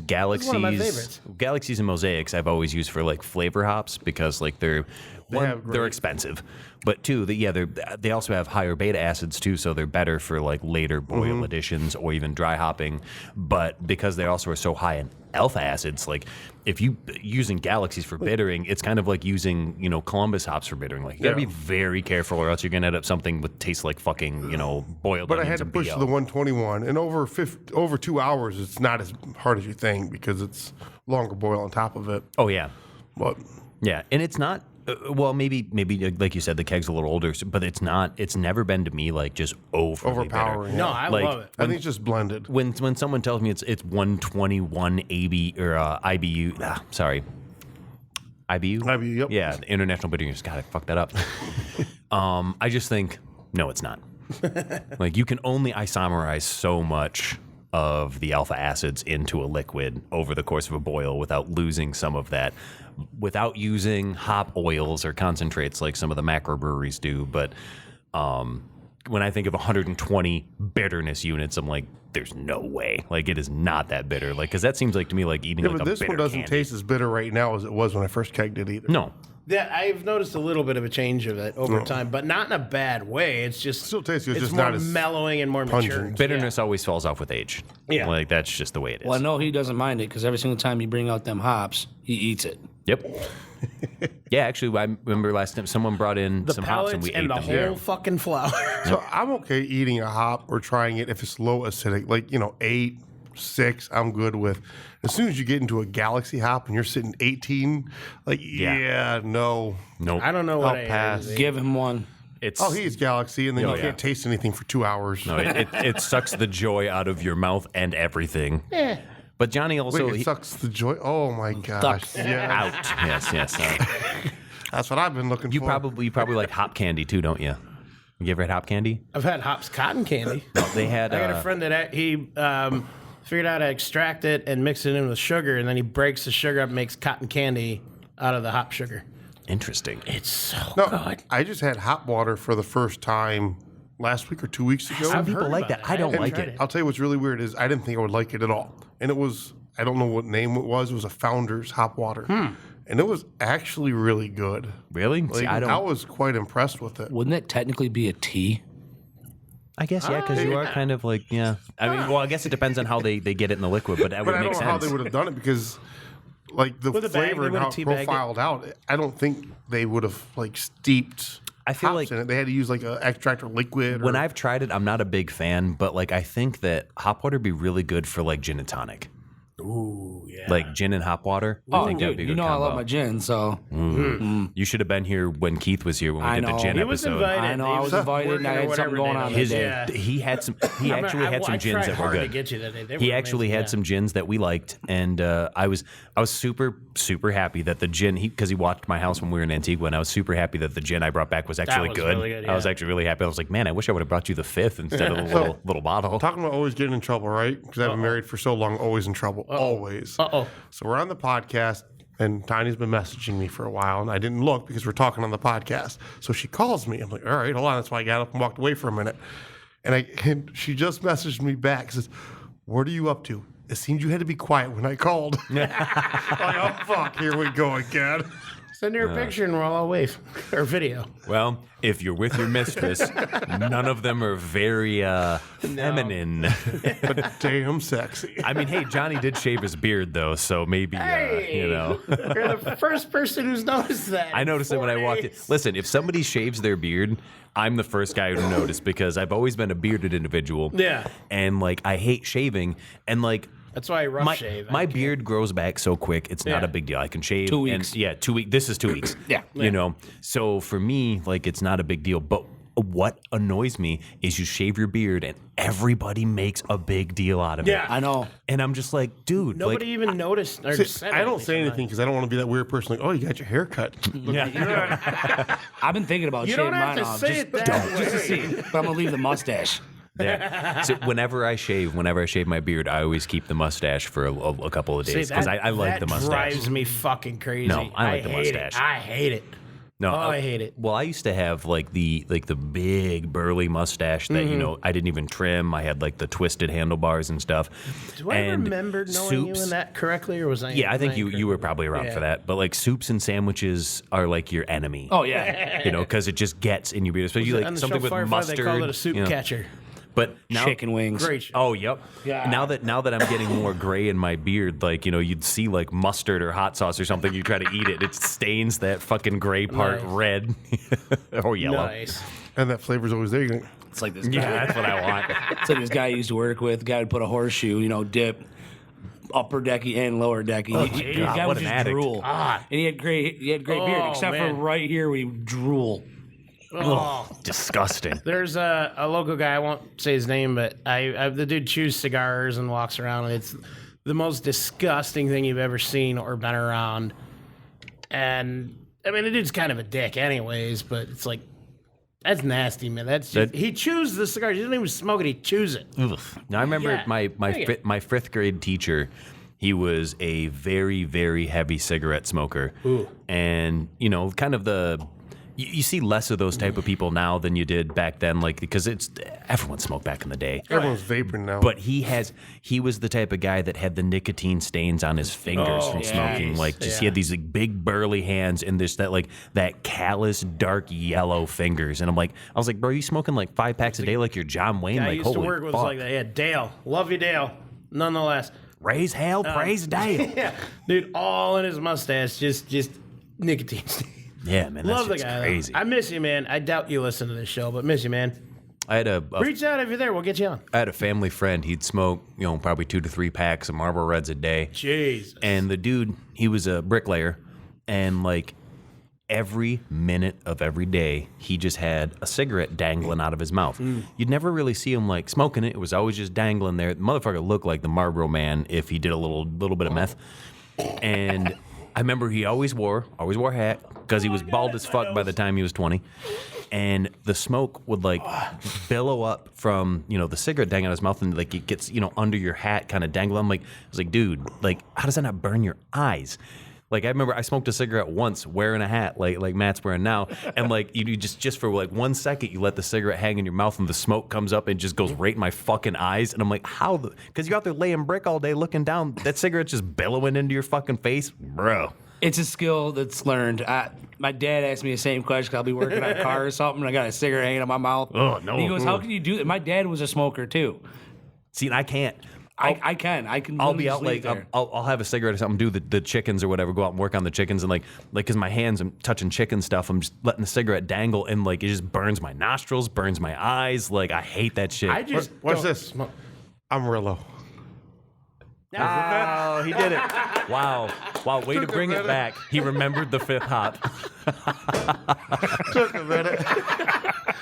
Galaxies. one of my favorites. Galaxies and mosaics I've always used for like flavor hops because like they're have they're great- expensive, but two they also have higher beta acids too, so they're better for like later boil additions or even dry hopping. But because they also are so high in alpha acids, like if you using Galaxies for bittering, it's kind of like using Columbus hops for bittering. Like you gotta be very careful, or else you're gonna end up something with tastes like fucking boiled. But I onions had to and push BO. to the 121, and over 2 hours, it's not as hard as you think because it's longer boil on top of it. Oh yeah. But Yeah, and it's not. Well, maybe like you said, the keg's a little older, but it's not. It's never been to me like just overpowering. bitter. No, I Like, love it. I think it's just blended. When someone tells me it's 121 AB or IBU, IBU. IBU, yep. Yeah, the International Bittering. God, I fucked that up. I just think no, it's not. Like you can only isomerize so much of the alpha acids into a liquid over the course of a boil without losing some of that, without using hop oils or concentrates like some of the macro breweries do. But when I think of 120 bitterness units, I'm like, there's no way. Like it is not that bitter. Like because that seems like to me like eating Yeah, like but a this bitter one doesn't candy. taste as bitter right now as it was when I first kegged it either. No. Yeah, I've noticed a little bit of a change of it over time, but not in a bad way. It's just Still tastes good, It's just more not as mellowing and more mature. pungent. Bitterness always falls off with age. Yeah. Like that's just the way it is. Well, I know he doesn't mind it because every single time you bring out them hops, he eats it. Yep. Yeah, actually, I remember last time someone brought in The some hops and pellets we and ate the them. whole fucking flour. So I'm okay eating a hop or trying it if it's low acidic, like 8, 6. I'm good with. As soon as you get into a Galaxy hop and you're sitting 18, like no. Nope. I don't know what I'll I pass. Give him one. It's Oh, he eats Galaxy, and then you yeah. can't taste anything for 2 hours. no, it sucks the joy out of your mouth and everything. Yeah. But Johnny also Wait, it sucks the joy. Oh my gosh! Sucks. Yeah, out. Yes. that's what I've been looking You for. probably like hop candy too, don't you? You ever had hop candy? I've had hops cotton candy. They had. I got a friend that he figured out how to extract it and mix it in with sugar, and then he breaks the sugar up and makes cotton candy out of the hop sugar. Interesting. It's so No, good. I just had hot water for the first time last week or 2 weeks ago. Some people heard like about that. it. I don't haven't like tried it. I'll tell you what's really weird is I didn't think I would like it at all, and it was I don't know what name it was. It was a Founder's hop water, and it was actually really good. Really? Like, See, I don't. I was quite impressed with it. Wouldn't that technically be a tea? I guess yeah, because you are kind of like I mean, well, I guess it depends on how they get it in the liquid, but that But would I make don't know how sense. they would have done it because, like the With a bag, flavor they and would how have it teabagged it. profiled out, I don't think they would have like steeped. I feel hops like in it. They had to use like an extract or liquid. when I've tried it, I'm not a big fan, but like I think that hop water would be really good for like gin and tonic. Ooh, yeah. Like gin and hop water. I think that would be a you good know combo. I love my gin, so You should have been here when Keith was here when we I did the know. gin He was episode. invited. I know I was He invited and I working or had something whatever going on they that His, day. Yeah. he had some. He actually had some gins that were to good. get you that day. They He were actually amazing, had yeah. some gins that we liked, and I was super happy that the gin because he watched my house when we were in Antigua, and I was super happy that the gin I brought back was actually was good. really good, I was yeah. actually really happy. I was like, man, I wish I would have brought you the fifth instead of the little bottle. Talking about always getting in trouble, right? Because I've been married for so long, always in trouble. Always. Uh-oh. So we're on the podcast, and Tiny's been messaging me for a while, and I didn't look because we're talking on the podcast. So she calls me. I'm like, all right, hold on. That's why I got up and walked away for a minute. And she just messaged me back. Says, what are you up to? It seemed you had to be quiet when I called. Like, oh, fuck, here we go again. Send her a picture and we'll all wave. Or video. Well, if you're with your mistress, none of them are very feminine. But damn sexy. I mean, hey, Johnny did shave his beard though, so maybe you know. You're the first person who's noticed that. I noticed it when I walked in. Listen, if somebody shaves their beard, I'm the first guy to notice because I've always been a bearded individual. Yeah. And like I hate shaving, and like That's why I rough shave. my beard grows back so quick, it's not Yeah. a big deal. I can shave 2 weeks. And, yeah, 2 weeks. This is 2 weeks. Yeah. You know. So for me, like it's not a big deal. But what annoys me is you shave your beard and everybody makes a big deal out of Yeah. it. I know. And I'm just like, dude, Nobody like, even noticed. Or See, said I don't anything say anything because I don't want to be that weird person like, oh, you got your hair cut. I've been thinking about You shaving don't have mine to off say just, it that way. just to see, but I'm gonna leave the mustache. yeah. So whenever I shave my beard, I always keep the mustache for a couple of days because I like that the mustache. drives me fucking crazy. No, I like the hate mustache. It. I hate it. No, I hate it. Well, I used to have like the big burly mustache that you know I didn't even trim. I had like the twisted handlebars and stuff. Do I and remember knowing you in that correctly, or was I? Yeah, I think incorrect? you were probably around for that. But like soups and sandwiches are like your enemy. Oh yeah, You know, because it just gets in your beard. Especially On like the something show with Firefly, mustard. They called it a soup you know. catcher. But now, chicken wings. Great show. Oh, yep. Yeah. Now that I'm getting more gray in my beard, like, you know, you'd see like mustard or hot sauce or something, you try to eat it, it stains that fucking gray part Nice. red or yellow. Nice. And that flavor's always there. You're like, It's like this guy. Yeah, that's what I want. It's like this guy I used to work with. Guy would put a horseshoe, dip upper decky and lower decky. geez. The guy God, what would an just addict. drool, and he had great beard, Oh, except man. for right here where he would drool. Oh. Disgusting. There's a local guy, I won't say his name, but the dude chews cigars and walks around, and it's the most disgusting thing you've ever seen or been around. And, I mean, the dude's kind of a dick anyways, but it's like, that's nasty, man. That's just, he chews the cigars. He doesn't even smoke it. He chews it. Now, I remember Yeah. my fifth grade teacher. He was a very, very heavy cigarette smoker. Ooh. And, you know, kind of you see less of those type of people now than you did back then, like, because everyone smoked back in the day. everyone's vaping now. But he was the type of guy that had the nicotine stains on his fingers from smoking. Like, just he had these like big burly hands and that callous dark yellow fingers. And I was like, bro, you smoking like 5 packs a day like you're John Wayne? Guy I Like, used to holy work with fuck. was like that. Yeah, Dale. Love you, Dale. Nonetheless. Raise hell, praise Dale. Yeah. Dude, all in his mustache, just nicotine. Yeah, man, that's Love the just guy. though. crazy. I miss you, man. I doubt you listen to this show, but miss you, man. I had a Reach out if you're there. We'll get you on. I had a family friend. He'd smoke, probably 2 to 3 packs of Marlboro Reds a day. Jeez. And the dude, he was a bricklayer, and like every minute of every day, he just had a cigarette dangling out of his mouth. You'd never really see him like smoking it. It was always just dangling there. The motherfucker looked like the Marlboro Man if he did a little bit of meth. And I remember he always wore a hat because he was bald as fuck by the time he was 20. And the smoke would like billow up from, the cigarette dangling out of his mouth, and like it gets, under your hat kind of dangling. I was like, dude, like, how does that not burn your eyes? Like, I remember I smoked a cigarette once wearing a hat like Matt's wearing now. And like, you just for like 1 second, you let the cigarette hang in your mouth and the smoke comes up and just goes right in my fucking eyes. And I'm like, how? Because you're out there laying brick all day looking down. That cigarette's just billowing into your fucking face. Bro. It's a skill that's learned. My dad asked me the same question. 'Cause I'll be working on a car or something, and I got a cigarette hanging in my mouth. Oh, no. And he goes, "How can you do that?" My dad was a smoker too. See, I can't. I can. I'll be literally out just leave like there. I'll have a cigarette or something, do the chickens or whatever, go out and work on the chickens, and like because my hands, I'm touching chicken stuff, I'm just letting the cigarette dangle, and like it just burns my nostrils, burns my eyes. Like I hate that shit. I just What's don't this? smoke. Amarillo. Oh, he did it! Wow, way to bring it back. He remembered the fifth hop. Took a minute.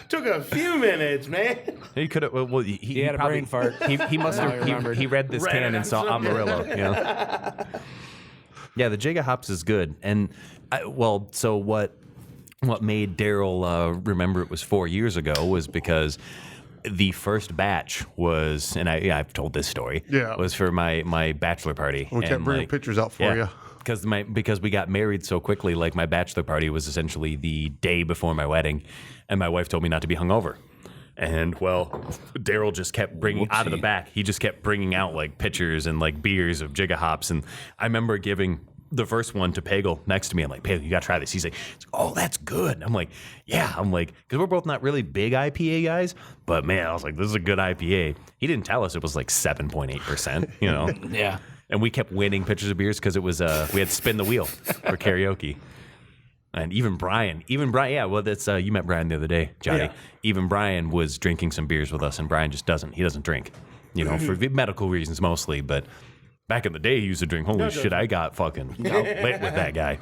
Took a few minutes, man. He could have. Well, he had a probably, brain fart. He must Now I have. remembered. He read this Read can it and on saw something. Amarillo. Yeah, the Jigga hops is good, and so what made Daryl remember it was 4 years ago was because the first batch was, and I've told this story. Yeah. Was for my bachelor party. We kept and, bringing like, pictures out for you. Because we got married so quickly. Like my bachelor party was essentially the day before my wedding, and my wife told me not to be hungover. And well, Daryl just kept bringing out of the back. He just kept bringing out like pitchers and like beers of Jigga hops. And I remember giving the first one to Pagel next to me. I'm like, Pagel, you gotta try this. He's like, oh, that's good. I'm like, yeah. I'm like, because we're both not really big IPA guys, but man, I was like, this is a good IPA. He didn't tell us it was like 7.8%. You know. Yeah. And we kept winning pitchers of beers because it was we had to spin the wheel for karaoke. And even Brian, yeah, well, that's you met Brian the other day, Johnny. Yeah. Even Brian was drinking some beers with us, and Brian just doesn't drink, for medical reasons mostly. But back in the day, he used to drink. Holy shit, I got fucking lit with that guy.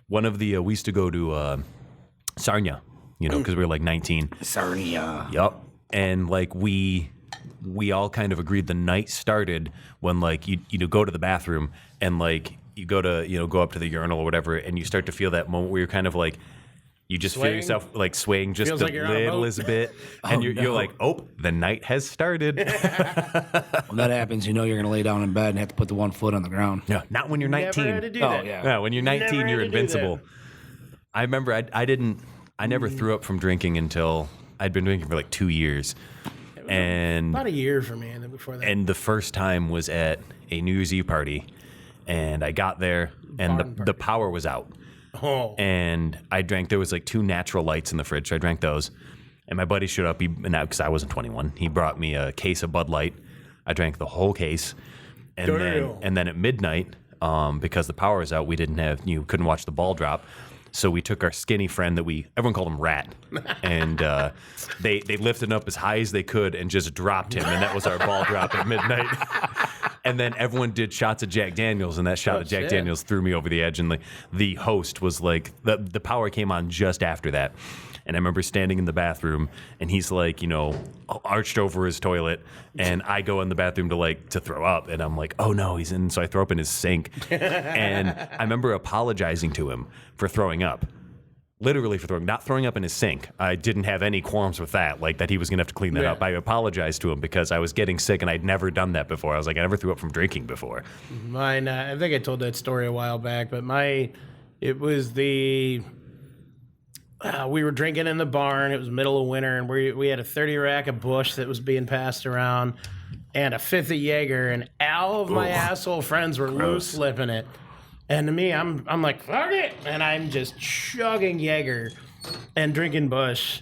One of the we used to go to Sarnia, because we were like 19. Sarnia. Yep. And like we all kind of agreed the night started when like you go to the bathroom and like you go to go up to the urinal or whatever, and you start to feel that moment where you're kind of like you just feel Swaying? yourself like swaying just Feels a like you're on a little boat. is a bit, and you're like, oh, the night has started. When that happens, you're going to lay down in bed and have to put the 1 foot on the ground. No, not when you're Never 19. had to do Oh, that. yeah. Yeah, when you're 19, Never you're had to do invincible. that. I remember I never threw up from drinking until I'd been drinking for like 2 years, and About a year for me, and then before that. and the first time was at a New Year's Eve party, and I got there and Barn the power was out, oh, and I drank. There was like 2 natural lights in the fridge, so I drank those. And my buddy showed up, because I wasn't 21. He brought me a case of Bud Light. I drank the whole case, and Damn. then at midnight, because the power was out, we couldn't watch the ball drop. So we took our skinny friend everyone called him Rat, and they lifted him up as high as they could and just dropped him, and that was our ball drop at midnight. And then everyone did shots of Jack Daniels, and that shot of Jack shit. Daniels threw me over the edge. And the host was like, the power came on just after that. And I remember standing in the bathroom, and he's like, arched over his toilet, and I go in the bathroom to throw up, and I'm like, oh no, he's in. So I throw up in his sink, and I remember apologizing to him for throwing up, literally not throwing up in his sink. I didn't have any qualms with that, like that he was gonna have to clean that Yeah. up. I apologized to him because I was getting sick, and I'd never done that before. I was like, I never threw up from drinking before. mine. I think I told that story a while back, but it was the. We were drinking in the barn. It was middle of winter, and we had a 30 rack of Busch that was being passed around, and a 5th of Jaeger, and all of my asshole friends were loose lipping it. And to me, I'm like, fuck it, and I'm just chugging Jaeger and drinking Busch.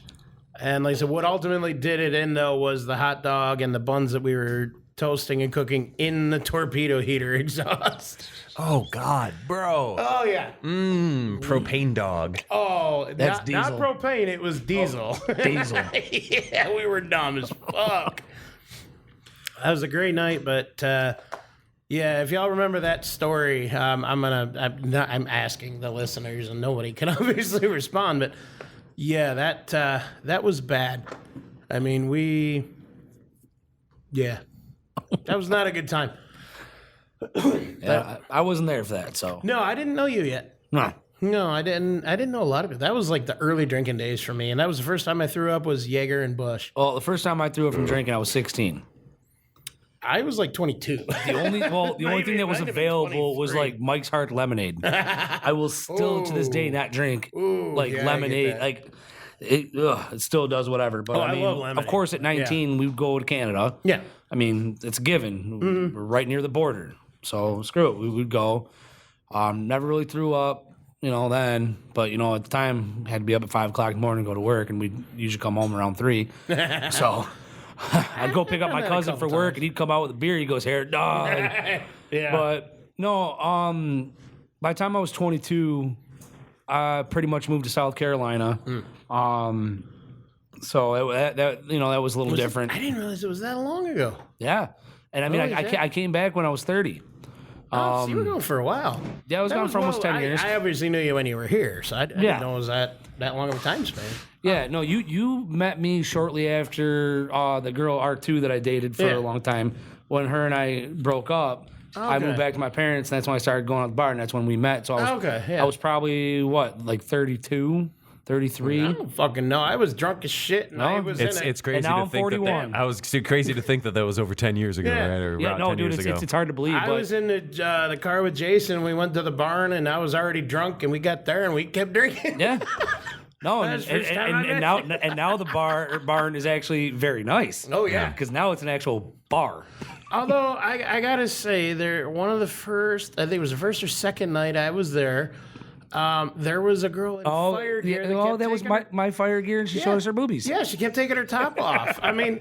And like I said, what ultimately did it in though was the hot dog and the buns that we were toasting and cooking in the torpedo heater exhaust. Oh God, bro. Oh yeah. Propane dog. Oh, That's not diesel. propane. It was diesel. Diesel. Yeah, we were dumb as fuck. That was a great night, but yeah, if y'all remember that story, I'm asking the listeners, and nobody can obviously respond, but yeah, that was bad. I mean, that was not a good time. Yeah, I wasn't there for that, so. No, I didn't know you yet. No. No, I didn't know a lot of it. That was like the early drinking days for me, and that was the first time I threw up was Jaeger and Busch. Well, the first time I threw up from drinking, I was 16. I was like 22. The only thing that was might have been available was 23. like Mike's Hard Lemonade. I will still to this day not drink yeah, I get lemonade. that. Like it still does whatever. But I I mean, love lemonade. of course, at 19 we would go to Canada. Yeah. I mean, it's a given. We're right near the border, so screw it. We would go. Never really threw up, then. But at the time, had to be up at 5 o'clock in the morning to go to work, and we'd usually come home around 3. So. I'd go pick up my cousin for work, and he'd come out with a beer. He goes, "Here, dog." Yeah. But no, by the time I was 22, I pretty much moved to South Carolina. So that was a little different. I didn't realize it was that long ago. Yeah, and I mean, I came back when I was 30. So you were going for a while. Yeah, I was gone for almost 10 years. I obviously knew you when you were here, so I didn't know it was that long of a time span. Yeah, no, you met me shortly after the girl R2 that I dated for a long time. When her and I broke up, I moved back to my parents, and that's when I started going out to the bar, and that's when we met. So I was probably, like 32, 33? I don't fucking know. I was drunk as shit, and I was It's crazy And now to I'm think 41. that I was too crazy to think that was over 10 years ago, Yeah. right? Or Yeah, around no, 10 dude, years ago. it's hard to believe. I but was in the car with Jason. We went to the barn, and I was already drunk, and we got there, and we kept drinking. Yeah. No, and, That's the first time I met now the barn is actually very nice. Oh, yeah. Because now it's an actual bar. Although I gotta say, one of the first, I think it was the first or second night I was there. There was a girl in fire gear. That was my fire gear, and she showed us her boobies. Yeah, she kept taking her top off. I mean,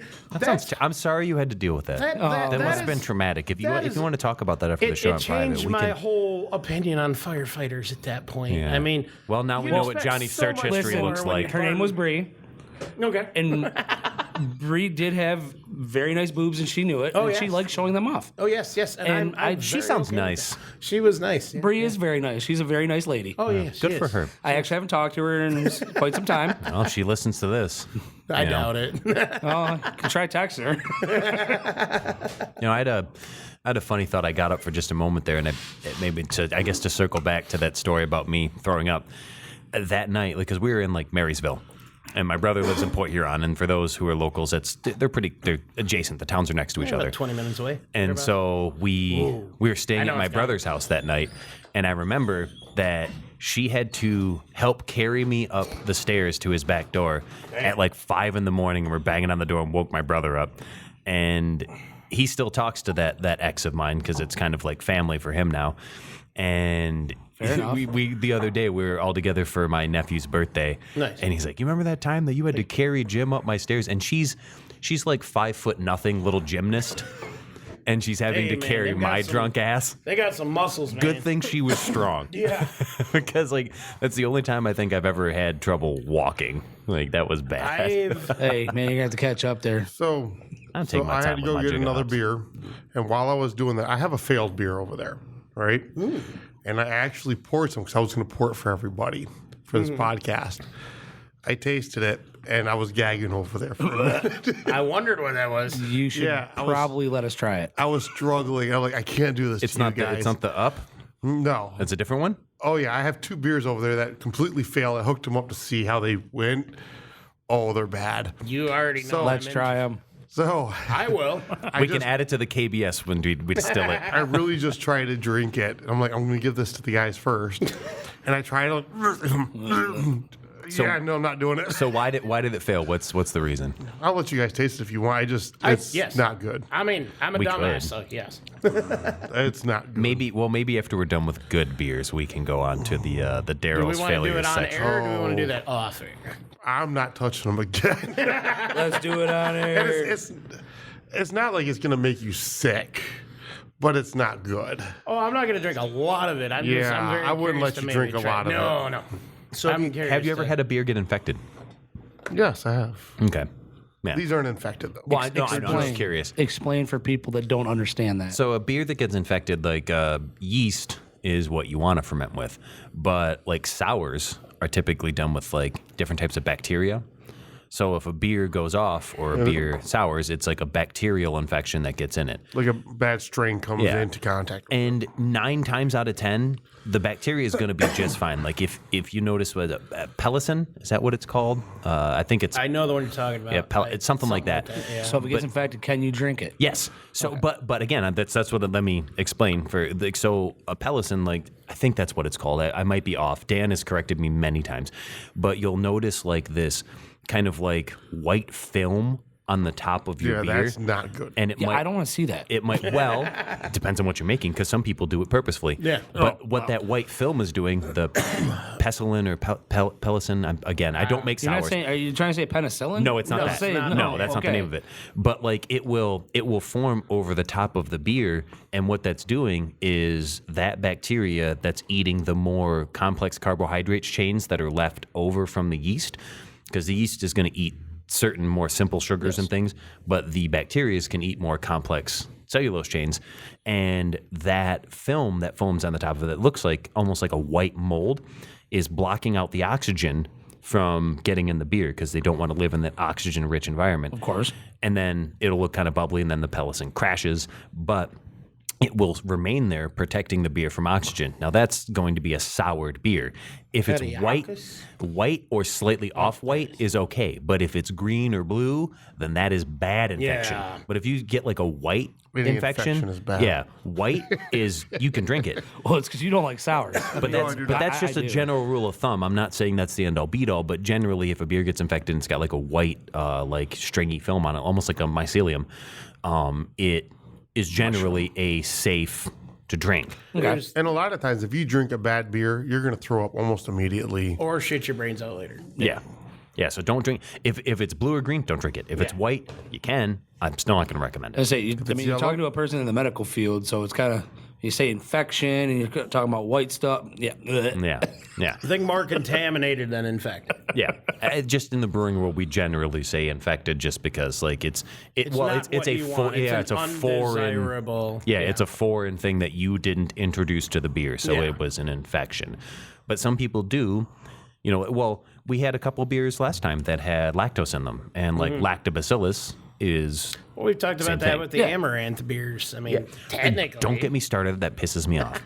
I'm sorry you had to deal with that. That must have been traumatic. If you want to talk about that after the show it in private, changed we my can. whole opinion on firefighters at that point. Yeah. I mean, Well, now we know what expect Johnny's so search much history more looks when like. Her name was Bree, okay. and Bree did have very nice boobs, and she knew it. And she yes. liked showing them off. Oh yes, And I'm She very sounds okay with nice. that. She was nice. Yeah. Bree is very nice. She's a very nice lady. Oh yeah, Good for her. I actually haven't talked to her in quite some time. Well, she listens to this. I You know. doubt it. Can try texting her. I had a funny thought. I got up for just a moment there, and it made me to circle back to that story about me throwing up that night, because we were in like Marysville, and my brother lives in Port Huron. And for those who are locals, they're adjacent. The towns are next to each other. About 20 minutes away. And so we were staying at my brother's house that night, and I remember that she had to help carry me up the stairs to his back door at like 5 a.m. and we're banging on the door and woke my brother up. And he still talks to that ex of mine because it's kind of like family for him now. And we the other day we were all together for my nephew's birthday. Nice. And he's like, "You remember that time that you had to carry Jim up my stairs?" And she's like 5'0", little gymnast. And she's having Hey, to man, carry they've got my some- drunk ass. They got some muscles, man. Good thing she was strong. Yeah. Because like that's the only time I think I've ever had trouble walking. Like that was bad. Hey, man, you have to catch up there. So, I'm taking my I time had to with go my get jig another ups. beer, and while I was doing that, I have a failed beer over there, right? And I actually poured some because I was going to pour it for everybody for this podcast. I tasted it, and I was gagging over there for a minute. I wondered what that was. You should Yeah, I was- probably let us try it. I was struggling. I'm like, I can't do this. It's to not you guys. it's not the up. No. It's a different one. Oh yeah, I have 2 beers over there that completely failed. I hooked them up to see how they went. Oh, they're bad. You already know. Let's try them. So I will. I We just, can add it to the KBS when we distill it. I really just tried to drink it. I'm like, I'm going to give this to the guys first, and I tried to. Yeah, no, I'm not doing it. So why did it fail? What's the reason? I'll let you guys taste it if you want. It's yes. not good. I mean, I'm a We dumbass, could. so yes. It's not good. Maybe after we're done with good beers, we can go on to the Do we Daryl's want to do failure it on section. air, or do we want to do that off air? I'm not touching them again. Let's do it on And air. it's not like it's going to make you sick, but it's not good. Oh, I'm not going to drink a lot of it. I'm Yeah, very I wouldn't curious let to you maybe drink a try lot of No, it. no. So I'm curious have you ever to- had a beer get infected? Yes, I have. Okay. Yeah. These aren't infected though. Well, I know. I'm just curious. Explain for people that don't understand that. So a beer that gets infected, like yeast, is what you want to ferment with, but like sours are typically done with like different types of bacteria. So if a beer goes off or a beer sours, it's like a bacterial infection that gets in it. Like a bad strain comes Yeah. into contact. And 9 times out of 10, the bacteria is going to be just fine. Like if you notice what penicillin, is that what it's called? I think it's I know the one you're talking about. yeah, it's something like that. yeah. So if it gets infected, can you drink it? Yes. So, but again, that's what. Let me explain. For like, so a penicillin, like I think that's what it's called. I might be off. Dan has corrected me many times, but you'll notice like this kind of like white film on the top of your Yeah, beer. that's not good. And it Yeah, might, I don't want to see that. It might, well, it depends on what you're making, because some people do it purposefully. Yeah. But what that white film is doing, the Pessilin or Pellicin, again, I don't make You're not sours. saying? Are you trying to say penicillin? No, it's not that. Say, no, that's not the okay. name of it. But like it will form over the top of the beer, and what that's doing is that bacteria that's eating the more complex carbohydrate chains that are left over from the yeast, because the yeast is going to eat certain more simple sugars and things, but the bacteria can eat more complex cellulose chains, and that film that foams on the top of it, that looks like almost like a white mold, is blocking out the oxygen from getting in the beer, because they don't want to live in that oxygen-rich environment. Of course. And then it'll look kind of bubbly, and then the pellicin crashes, but it will remain there, protecting the beer from oxygen. Now that's going to be a soured beer. If it's white or slightly off-white is okay, but if it's green or blue, then that is bad infection. Yeah. But if you get like a white Any infection, infection is bad. yeah, white is you can drink it. Well, it's because you don't like sours. But that's just a general rule of thumb. I'm not saying that's the end all beat all, but generally, if a beer gets infected and it's got like a white, like stringy film on it, almost like a mycelium, it is generally a safe to drink. Okay. And a lot of times, if you drink a bad beer, you're going to throw up almost immediately. Or shit your brains out later. Yeah. Yeah, so don't drink. If it's blue or green, don't drink it. If it's white, you can. I'm still not going to recommend I it. say, you're yellow? talking to a person in the medical field, so it's kind of, you say infection, and you're talking about white stuff. Yeah. Yeah, yeah, I think more contaminated than infected. yeah. Just in the brewing world, we generally say infected, just because like it's a foreign. undesirable. Yeah, it's a foreign thing that you didn't introduce to the beer, so it was an infection. But some people do, well, we had a couple beers last time that had lactose in them, and like lactobacillus is. Well, we've talked Same about that thing. with the amaranth beers. I mean, technically. Don't get me started. That pisses me off.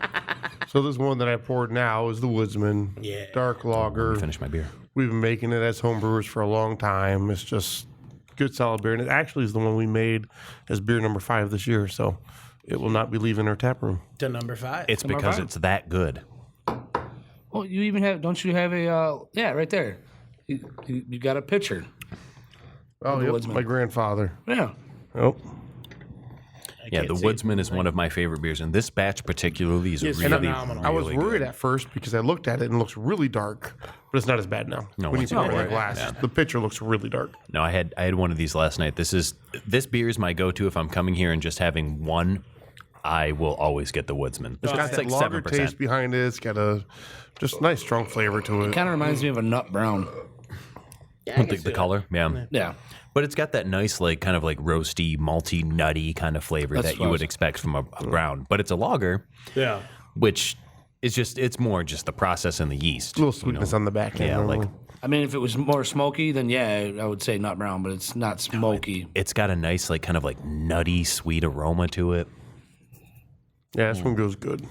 So this one that I poured now is the Woodsman. Yeah. Dark lager. Finish my beer. We've been making it as home brewers for a long time. It's just good, solid beer. And it actually is the one we made as beer number 5 this year. So it will not be leaving our tap room. To number 5. It's because it's that good. Well, you even have, don't you have a, right there. You got a picture. Oh, yep, Woodsman. my grandfather. Yeah. Oh, Yeah, the Woodsman is one of my favorite beers, and this batch particularly is It's really, phenomenal. I was really worried good. at first because I looked at it and it looks really dark, but it's not as bad now. No, when you it's put it not, in right? a glass, the picture looks really dark. No, I had one of these last night. This beer is my go-to if I'm coming here and just having one. I will always get the Woodsman. It's got It's that like lager 7%. taste behind it. It's got a just nice strong flavor to it. Kind of reminds me of a nut brown. The color, yeah. Yeah. But it's got that nice, like, kind of like roasty, malty, nutty kind of flavor That's that you what I would was- expect from a brown. But it's a lager, Yeah. which is it's more just the process and the yeast. A little sweetness on the back end. Yeah, normally. like I mean, if it was more smoky, then yeah, I would say nut brown, but it's not smoky. it's got a nice, like, kind of like nutty, sweet aroma to it. Yeah, this one goes good.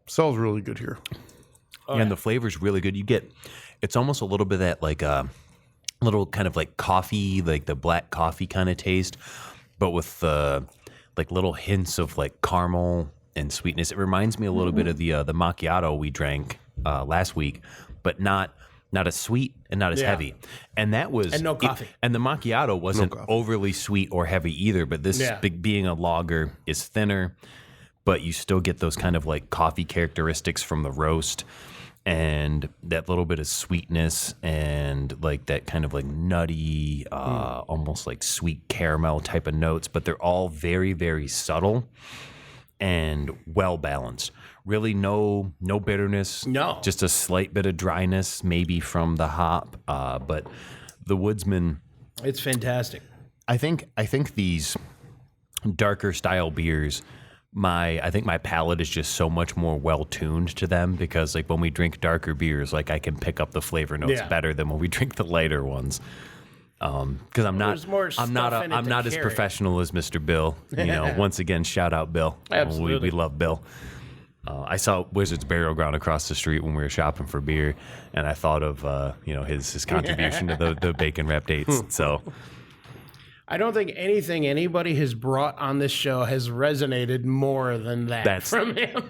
Sells really good here. And the flavor's really good. You get, it's almost a little bit of that, like, little kind of like coffee, like the black coffee kind of taste, but with like little hints of like caramel and sweetness. It reminds me a little bit of the macchiato we drank last week, but not as sweet and not as heavy. And that was And no coffee. and the macchiato wasn't overly sweet or heavy either. But this being a lager is thinner, but you still get those kind of like coffee characteristics from the roast. And that little bit of sweetness and like that kind of like nutty, almost like sweet caramel type of notes, but they're all very, very subtle and well balanced. Really no bitterness. No. Just a slight bit of dryness, maybe from the hop. But the Woodsman, It's fantastic. I think these darker style beers, I think my palate is just so much more well tuned to them, because like when we drink darker beers, like I can pick up the flavor notes better than when we drink the lighter ones. Because I'm There's more stuff in it I'm to not as carry. professional as Mr. Bill. Once again, shout out Bill. Absolutely. We love Bill. I saw Wizard's Burial Ground across the street when we were shopping for beer, and I thought of his contribution to the bacon wrapped dates. So. I don't think anything anybody has brought on this show has resonated more than that from him.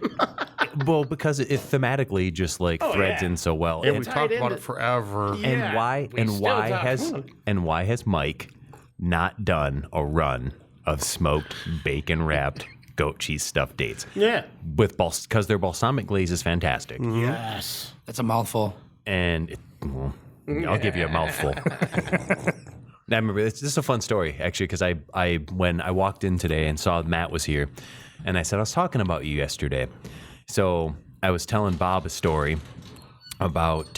Well, because it thematically just like threads in so well. And we tied talked about into- it forever. Yeah, we still talk. And why has Mike not done a run of smoked bacon wrapped goat cheese stuffed dates. Yeah. With because their balsamic glaze is fantastic. Yes. That's a mouthful. And I'll give you a mouthful. Now, I remember this is a fun story actually, because when I walked in today and saw Matt was here, and I said I was talking about you yesterday. So I was telling Bob a story about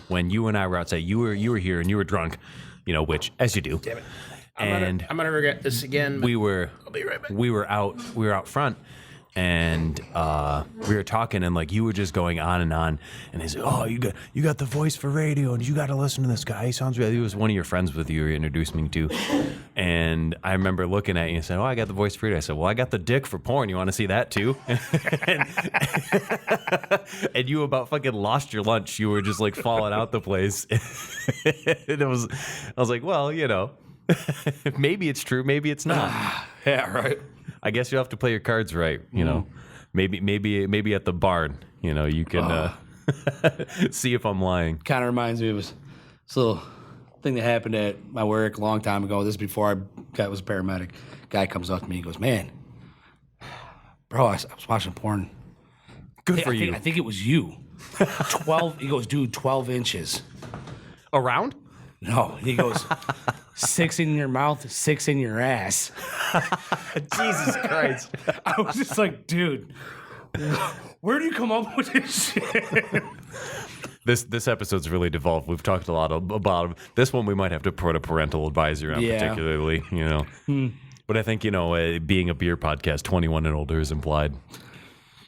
when you and I were outside. You were here and you were drunk, which as you do. Damn it. I'm gonna regret this again. We were I'll be right back. we were out front, and we were talking, and like you were just going on, and he said, "Oh, you got the voice for radio, and you got to listen to this guy. He sounds really." He was one of your friends with you introduced me to, and I remember looking at you and said, "Oh, I got the voice for radio." I said, "Well, I got the dick for porn. You want to see that too?" and you about fucking lost your lunch. You were just like falling out the place. And I was like, well, maybe it's true, maybe it's not. Yeah, right. I guess you'll have to play your cards right, Maybe at the barn, you can see if I'm lying. Kind of reminds me of this little thing that happened at my work a long time ago. This is before I was a paramedic. Guy comes up to me and goes, "Man, bro, I was watching porn. Good for you. I think it was you. 12." He goes, "Dude, 12 inches." Around? No, he goes, 6 in your mouth, 6 in your ass. Jesus Christ. I was just like, dude, where do you come up with this shit? This episode's really devolved. We've talked a lot about this one. We might have to put a parental advisory on, particularly, But I think, being a beer podcast, 21 and older is implied.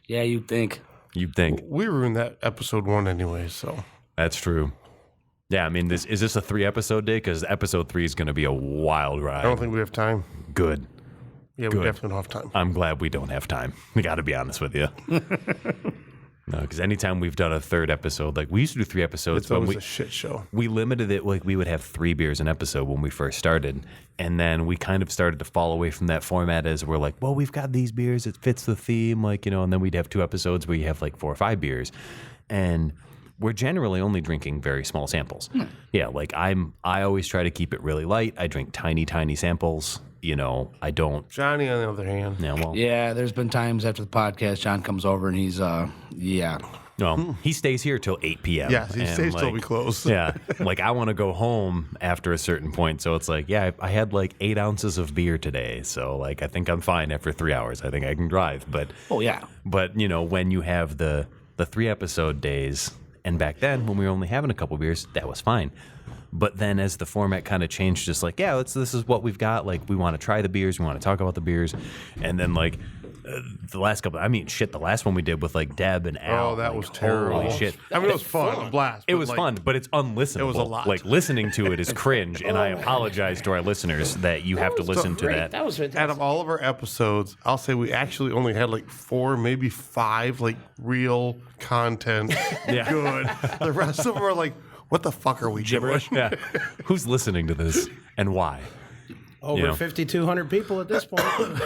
Yeah, you'd think. You'd think. We were in that episode 1 anyway, so. That's true. Yeah, I mean, is this a 3-episode day? Because episode 3 is going to be a wild ride. I don't think we have time. Good. Yeah, we definitely don't have time. I'm glad we don't have time. We got to be honest with you. No, because anytime we've done a 3rd episode, like we used to do 3 episodes. It's always a shit show. We limited it, like we would have 3 beers an episode when we first started. And then we kind of started to fall away from that format as we're like, well, we've got these beers. It fits the theme, and then we'd have 2 episodes where you have like 4 or 5 beers. And we're generally only drinking very small samples. Yeah, I always try to keep it really light. I drink tiny samples. I don't. Johnny, on the other hand. Yeah, well. Yeah, there's been times after the podcast, John comes over and he's, Well, he stays here till 8 p.m. Yes, he stays till we close. Yeah, I want to go home after a certain point. So it's like, yeah, I had 8 ounces of beer today. So I think I'm fine after 3 hours. I think I can drive. But oh yeah. But when you have the 3-episode days. And back then, when we were only having a couple beers, that was fine. But then as the format kind of changed, just this is what we've got. We want to try the beers. We want to talk about the beers. And then, the last couple, the last one we did with, Deb and Al. Oh, that was terrible. Holy shit. I mean, it was fun. A blast. It was fun, but it's unlistenable. It was a lot. Listening to it is cringe, and I apologize to our listeners that you have to listen to that. That was fantastic. Out of all of our episodes, I'll say we actually only had 4, maybe 5, real content. Yeah. Good. The rest of them are what the fuck are we doing? Yeah. Who's listening to this and why? Over 5,200 people at this point.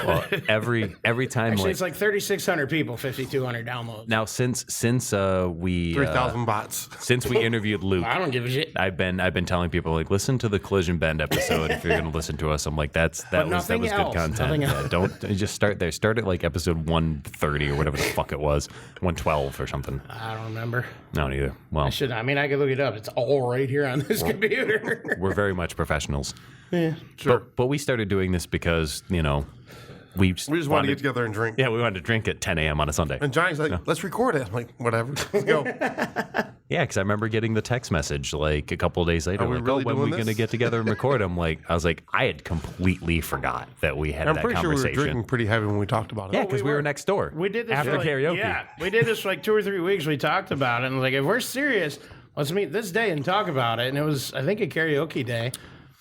Well, every time Actually, it's 3,600 people, 5,200 downloads. Now since we 3,000 bots. Since we interviewed Luke, I don't give a shit. I've been telling people listen to the Collision Bend episode if you're going to listen to us. I'm like that was good content. Yeah, don't just start there. Start at episode 130 or whatever the fuck it was, 112 or something. I don't remember. No, neither. Well, I could look it up. It's all right here on this computer. We're very much professionals. Yeah, sure. But we started doing this because we just wanted to get together and drink. Yeah, we wanted to drink at 10 a.m. on a Sunday. And Johnny's let's record it. I'm like, whatever, let's go. Yeah, because I remember getting the text message a couple of days later, really when are we this? going to get together and record? I was like, I had completely forgot that we had I'm that pretty sure we conversation. were drinking pretty heavy when we talked about it. Yeah, because we were next door. We did this after for karaoke. Yeah, we did this for 2 or 3 weeks. We talked about it, and if we're serious, let's meet this day and talk about it. And it was, I think, a karaoke day.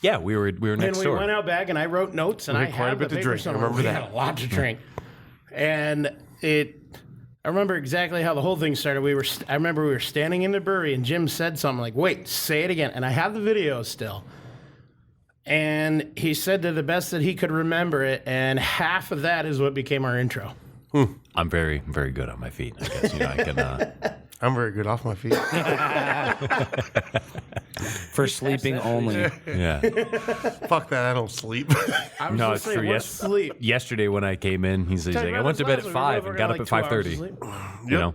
Yeah, we were next door. And we went out back, and I wrote notes, and I had quite a bit to drink. I remember that. We had a lot to drink, and I remember exactly how the whole thing started. I remember we were standing in the brewery, and Jim said something "Wait, say it again." And I have the video still. And he said to the best that he could remember it, and half of that is what became our intro. I'm very, very good on my feet. I guess I can. I'm very good off my feet. For sleeping only. Yeah. Fuck that. I don't sleep. I was No, gonna it's say, true. what's sleep? Yesterday when I came in, he's like, I went to bed at 5 and got up at 5:30. You know,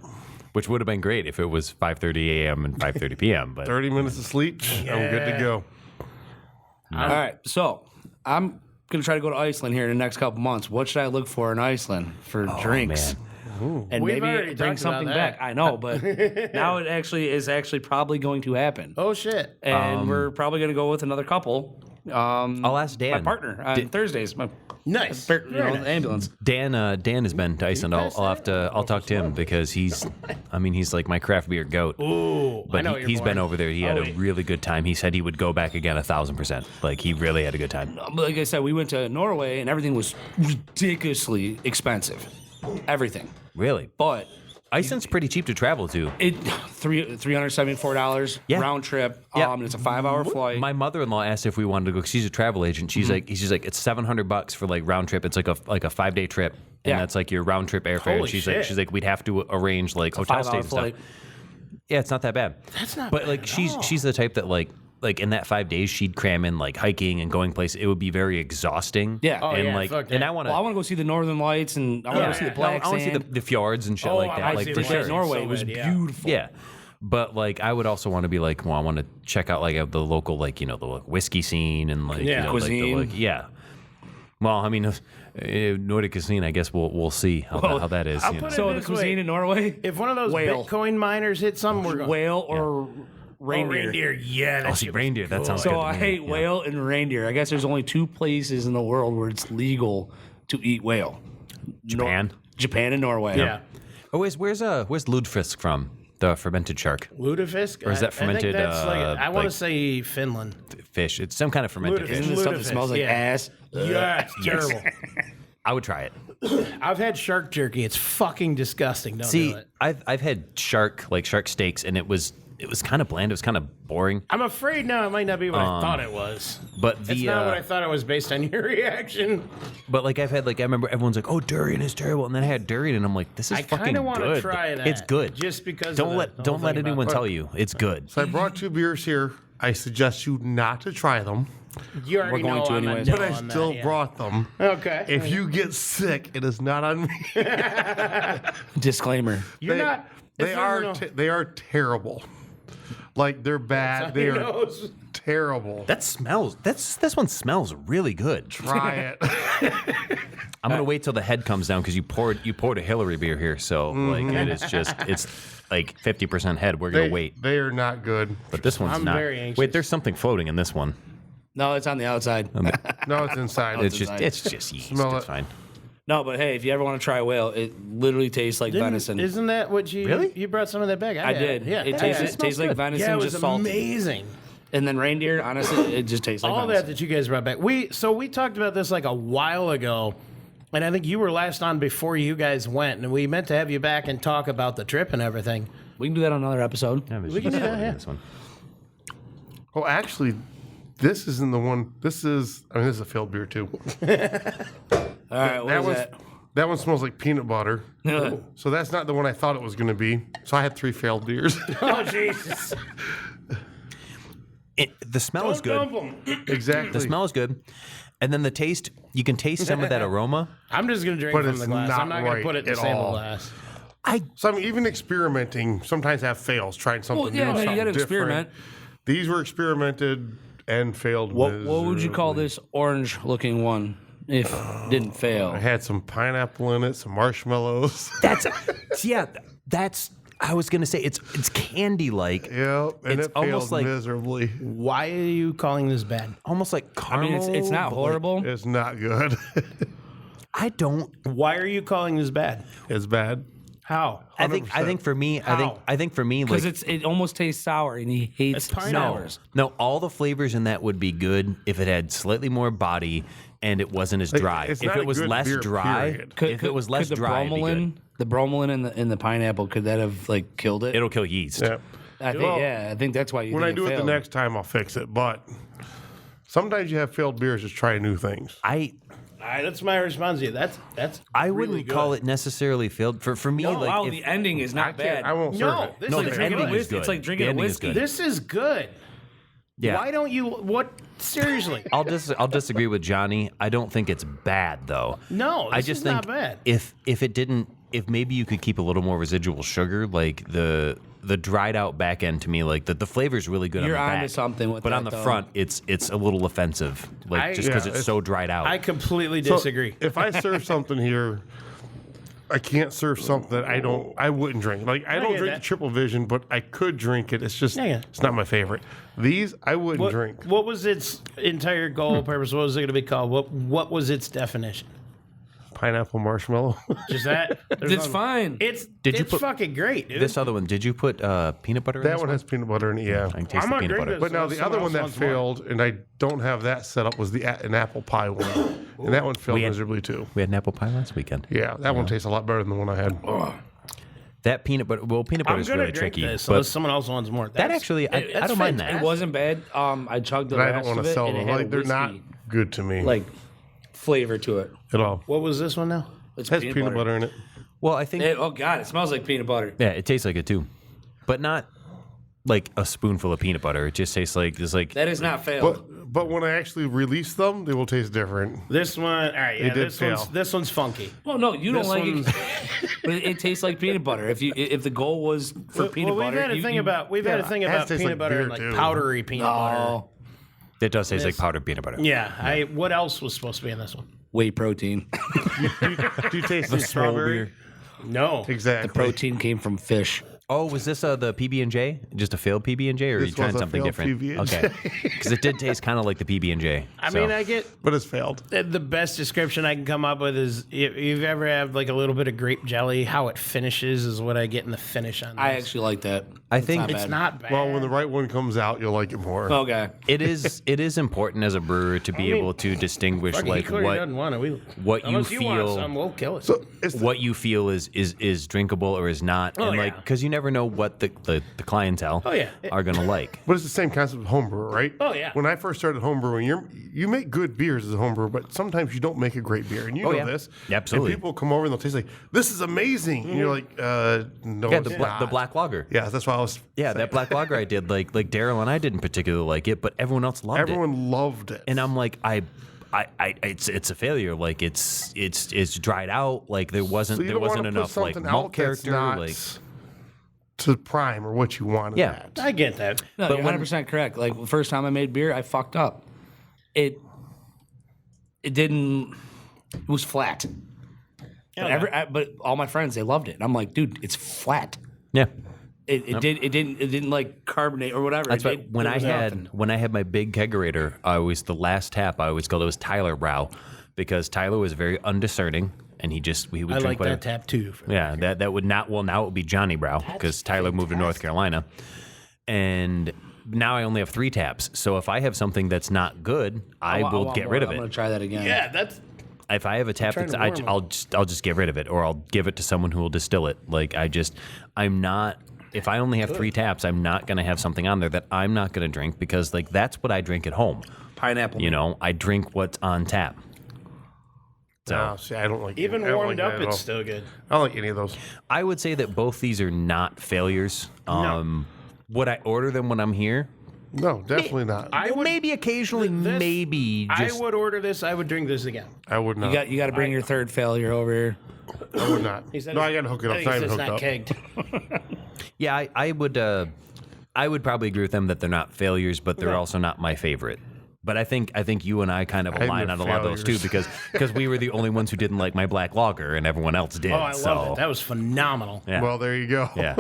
which would have been great if it was 5:30 a.m. and 5:30 p.m. But 30 minutes of sleep. I'm good to go. All right, so I'm going to try to go to Iceland here in the next couple months. What should I look for in Iceland for drinks? And We've already maybe bring talked something about that. back. I know, but now it actually is probably going to happen. Oh shit! And we're probably going to go with another couple. I'll ask Dan. My partner on Thursdays. My Nice. the ambulance. Dan has been to Iceland. I'll talk to him because he's like my craft beer goat. Ooh, But I know what he's you're been going. over there. He had a really good time. He said he would go back again 1,000%. Like he really had a good time. Like I said, we went to Norway and everything was ridiculously expensive. Everything. Really? But Iceland's pretty cheap to travel to. it $374 Yeah. round trip. Yeah. It's a 5-hour flight. My mother-in-law asked if we wanted to go. 'Cause she's a travel agent. She's like, it's $700 for like round trip. It's like a 5-day trip, and Yeah. that's like your round trip airfare. Holy And she's shit. like, we'd have to arrange like hotel 5-hour stays and stuff. flight. Yeah, it's not that bad. That's not But bad like at she's all. she's the type that like in that 5 days she'd cram in like hiking and going places. It would be very exhausting. Yeah. Oh, and yeah, like fuck and that. I want Well, I to. want to go see the Northern Lights and I want to see the black I want to see sand. the fjords and shit Oh, like I that. wanna Like see for the sure. black Norway so was bad, yeah. beautiful. Yeah. But like I would also want to be like, well, I want to check out like the local like the like, whiskey scene and like Yeah. Cuisine. like yeah. Well, I mean, Nordic cuisine. I guess we'll see how that is. I'll You know. put it So the this cuisine way. in Norway, If one of those Whale. Bitcoin miners hit something, we're going. whale or reindeer. Reindeer. Yeah. Oh, That see, shit was reindeer. That sounds So good. to I me. hate Yeah. whale and reindeer. I guess there's only 2 places in the world where it's legal to eat whale. Japan. Japan and Norway. Yeah. Oh, where's Ludfisk from? The fermented shark Lutefisk? Or is that fermented, I think that's I want to like- say Finland. fish. It's some kind of fermented Lutefisk. fish. Isn't this stuff that Lutefisk, smells like yeah. ass? Yeah, it's terrible. I would try it. I've had shark jerky. It's fucking disgusting. Don't See, do it. I've had shark steaks, and it was kind of bland. It was kind of boring. I'm afraid now it might not be what I thought it was. But It's the not what I thought it was based on your reaction. but like I've had like I remember everyone's like, oh, durian is terrible, and then I had durian, and I'm like, this is I fucking kind of want to good. try that. It's good. Just because. Don't of let the don't whole let thing about anyone it. tell you it's good. So I brought 2 beers here. I suggest you not to try them, You already We're going know to I'm a anyways. no but I on still that, yeah. brought them. Okay. If you get sick, it is not on me. Disclaimer. You're not. They are terrible. Like they're bad. They Who are knows? terrible. This one smells really good. Try it. I'm gonna wait till the head comes down because you poured a Hillary beer here, so like it is just it's like 50% head. We're gonna wait, They are not good. but this one's I'm not. very anxious. Wait, there's something floating in this one. No, it's on the outside. No, it's inside. It's just yeast. Smell It's it. fine. No, but hey, if you ever want to try whale, it literally tastes like venison. Isn't that what you Really? You brought some of that back? I did. Yeah. It tastes like venison, Yeah, it was just salty. amazing. And then reindeer, honestly, it just tastes like All venison. that you guys brought back. We talked about this like a while ago, and I think you were last on before you guys went, and we meant to have you back and talk about the trip and everything. We can do that on another episode. We can do that, yeah. This one. Oh, actually, this isn't the one. This is a failed beer too. All right, what was that? That one smells like peanut butter. So that's not the one I thought it was going to be. So I had 3 failed beers. Oh Jesus! The smell is good. Exactly. The smell is good, and then the taste. You can taste some of that aroma. I'm just gonna drink But from it's the glass. not I'm not gonna right put it in the at sample all. glass. So I'm even experimenting. Sometimes have fails, trying something Well, yeah, new, no, you something got to different. experiment. These were experimented and failed. What would you call miserably. this orange-looking one if it didn't fail? I had some pineapple in it, some marshmallows. That's. I was gonna say it's candy like. Yep, and It's it almost failed like- miserably. Why are you calling this bad? Almost like I mean, caramel. it's not but, like, horrible. It's not good. I don't. Why are you calling this bad? It's bad. How? I think for me. How? I think for me, Because like it almost tastes sour, and he hates It's pineapple. sours. no, all the flavors in that would be good if it had slightly more body and it wasn't as dry. it's If not it a was good less beer, dry, period. if it was less could dry, it'd be good. the bromelain in the pineapple, could that have like killed it? It'll kill yeast. Yeah. I think that's why you. When I think do it the failed. next time, I'll fix it. But sometimes you have failed beers, just try new things. All right, that's my response to you. That's I really wouldn't good. call it necessarily failed. For me, like wow, if, the ending is not bad. I won't serve No, it. this no, is the very ending good. is good. It's like drinking The a ending is whiskey. good. This is good. Yeah. Why don't you? What? Seriously? I'll disagree with Johnny. I don't think it's bad though. No, I this just is think not bad. if maybe you could keep a little more residual sugar, like the dried out back end to me, like the flavor's really good You're on the back. onto something with but that, on the though. front, it's a little offensive, like just because it's so dried out. I completely So, disagree. if I serve something here, I can't serve something that I wouldn't drink. Like I don't get drink that. the triple vision, but I could drink it. It's just Yeah. it's not my favorite. These I wouldn't drink. What was its entire goal, purpose? What was it going to be called? What was its definition? Pineapple marshmallow. Just that? There's It's no- fine. It's Did you it's put- fucking great, dude. This other one, did you put peanut butter in That this one has peanut butter in it. Yeah. I can taste I'm the gonna peanut drink butter. this. But now So the other someone one that else wants more. failed, and I don't have that set up, was an apple pie one, and that one failed miserably too. We had an apple pie last weekend. Yeah, that one tastes a lot better than the one I had. That peanut butter, peanut butter I'm is gonna really drink tricky. this but unless someone else wants more. that That's- actually, I that's don't mind that. It fantastic. wasn't bad. I chugged the But I rest don't want of to it, sell and it them. had Like a they're not whiskey, good to me. like flavor to it. at all. What was this one now? It's It has peanut butter in it. Well, I think Oh god, it smells like peanut butter. yeah, it tastes like it too, but not like a spoonful of peanut butter. It just tastes like it's like That is not failed. But when I actually release them, they will taste different. This one, all right, yeah, did this one's funky. Well, no, you don't This like one's- it, but it tastes like peanut butter. If the goal was for peanut well, butter, we've had a thing about it has peanut to taste butter like and beer, like too. powdery peanut butter. oh, it does taste like powdered peanut butter. Yeah, what else was supposed to be in this one? whey protein. Do you taste the strawberry? No, Exactly. Protein came from fish. Oh, was this the PB&J? Just a failed PB&J, or are you This trying was a something failed different? PB&J. Okay, because it did taste kind of like the PB&J. I mean, I get But it's failed. the best description I can come up with is if you've ever had like a little bit of grape jelly, how it finishes is what I get in the finish on this. I actually like that. I think It's not bad. Well, when the right one comes out, you'll like it more. Okay. it is important as a brewer to be able to distinguish Fuck, he like clearly what doesn't want it. what you Unless you want feel- some, we'll kill it. So it's what you feel is drinkable or is not, and like yeah. because you never know what the clientele yeah. are gonna like. But it's the same concept of homebrewer, right? Oh, yeah. When I first started homebrewing, you make good beers as a homebrewer, but sometimes you don't make a great beer, and you know yeah. this. Yeah, absolutely. And people come over and they'll taste like, "This is amazing," and you're like, "No, Yeah, it's the not." black lager. Yeah, that's why I was. Yeah, that black lager I did like Daryl and I didn't particularly like it, but everyone else loved it. Everyone loved it. And I'm like, it's a failure. Like it's dried out. Like there So wasn't you there don't wasn't wanna put enough like something malt out that's character. not Like to prime or what you want. Yeah. That. I get that. No, But you're 100% correct. Like the first time I made beer, I fucked up. It didn't. It was flat. But all my friends, they loved it. And I'm like, dude, it's flat. yeah. It didn't like carbonate or whatever. That's It- why when it I was had nothing. my big kegerator, the last tap I always called it was Tyler Brow, because Tyler was very undiscerning and he would I drink like whatever. that tap too. Yeah, that would not. Well, now it would be Johnny Brow because Tyler moved to North Carolina, and now I only have 3 taps. So if I have something that's not good, I will want get more. rid of I'm it. gonna try that again. Yeah, that's If I have a tap trying that's, to warm I'll just get rid of it, or I'll give it to someone who will distill it. Like I'm not. If I only have 3 taps, I'm not going to have something on there that I'm not going to drink because like that's what I drink at home. Pineapple. You know, I drink what's on tap. So No, see, I don't like even I don't warmed like up. that at It's all. still good. I don't like any of those. I would say that both these are not failures. Would I order them when I'm here? No, definitely not. I would Maybe occasionally, this- maybe. Just, I would order this. I would drink this again. I would not. You got to bring your third failure over here. I would not. He said No, it's- I got to hook it up. I It's not think even it's hooked not up. kegged. Yeah, I would probably agree with them that they're not failures, but they're also not my favorite. But I think you and I kind of think align they're on a lot of those too, failures. because we were the only ones who didn't like my black lager, and everyone else did. Oh, I so, love it. That was phenomenal. yeah. Well, there you go. Yeah.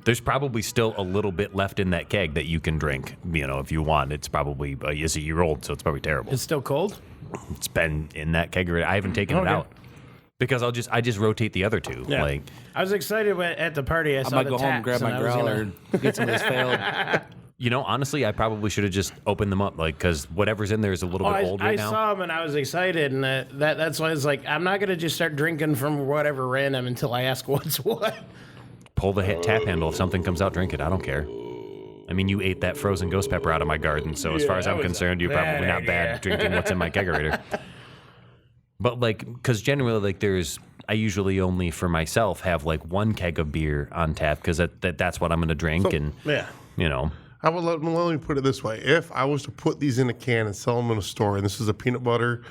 There's probably still a little bit left in that keg that you can drink, if you want. It's probably it's a year old, so it's probably terrible. It's still cold. It's been in that keg already. I haven't taken it Okay. out because I just rotate the other 2. Yeah. Like I was excited when at the party. I I saw might the go home and taps, grab and my I was growler gonna- and get some of this failed. honestly, I probably should have just opened them up, because whatever's in there is a little bit old I right now. saw them and I was excited, and that's why I was like, I'm not gonna just start drinking from whatever random until I ask what's what. Pull the tap handle. If something comes out, drink it. I don't care. I mean, you ate that frozen ghost pepper out of my garden, so as far as that I'm was a concerned, you're bad probably not bad idea. drinking what's in my kegerator. But because generally, I usually only for myself have 1 keg of beer on tap because that's what I'm going to drink, and Yeah. let me put it this way. If I was to put these in a can and sell them in a store, and this is a peanut butter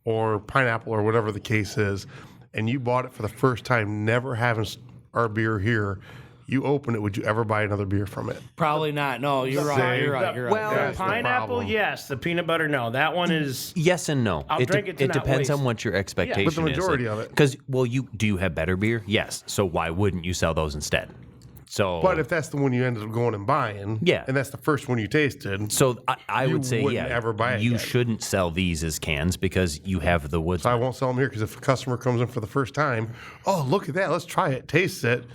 or pineapple or whatever the case is, and you bought it for the first time, never having our beer here, you open it, would you ever buy another beer from it? Probably not. No, you're right. You're right. Well, That's the pineapple, problem. yes. The peanut butter, no. That one is. Yes and no. I'll drink it to not depends waste. on what your expectation But the majority of it. Because, do you have better beer? Yes. So why wouldn't you sell those instead? So, But if that's the one you ended up going and buying, Yeah. and that's the first one you tasted, so I you would say, wouldn't yeah, ever buy it you again. shouldn't sell these as cans because you have the woods. I won't sell them here because if a customer comes in for the first time, oh, look at that, let's try it, taste it.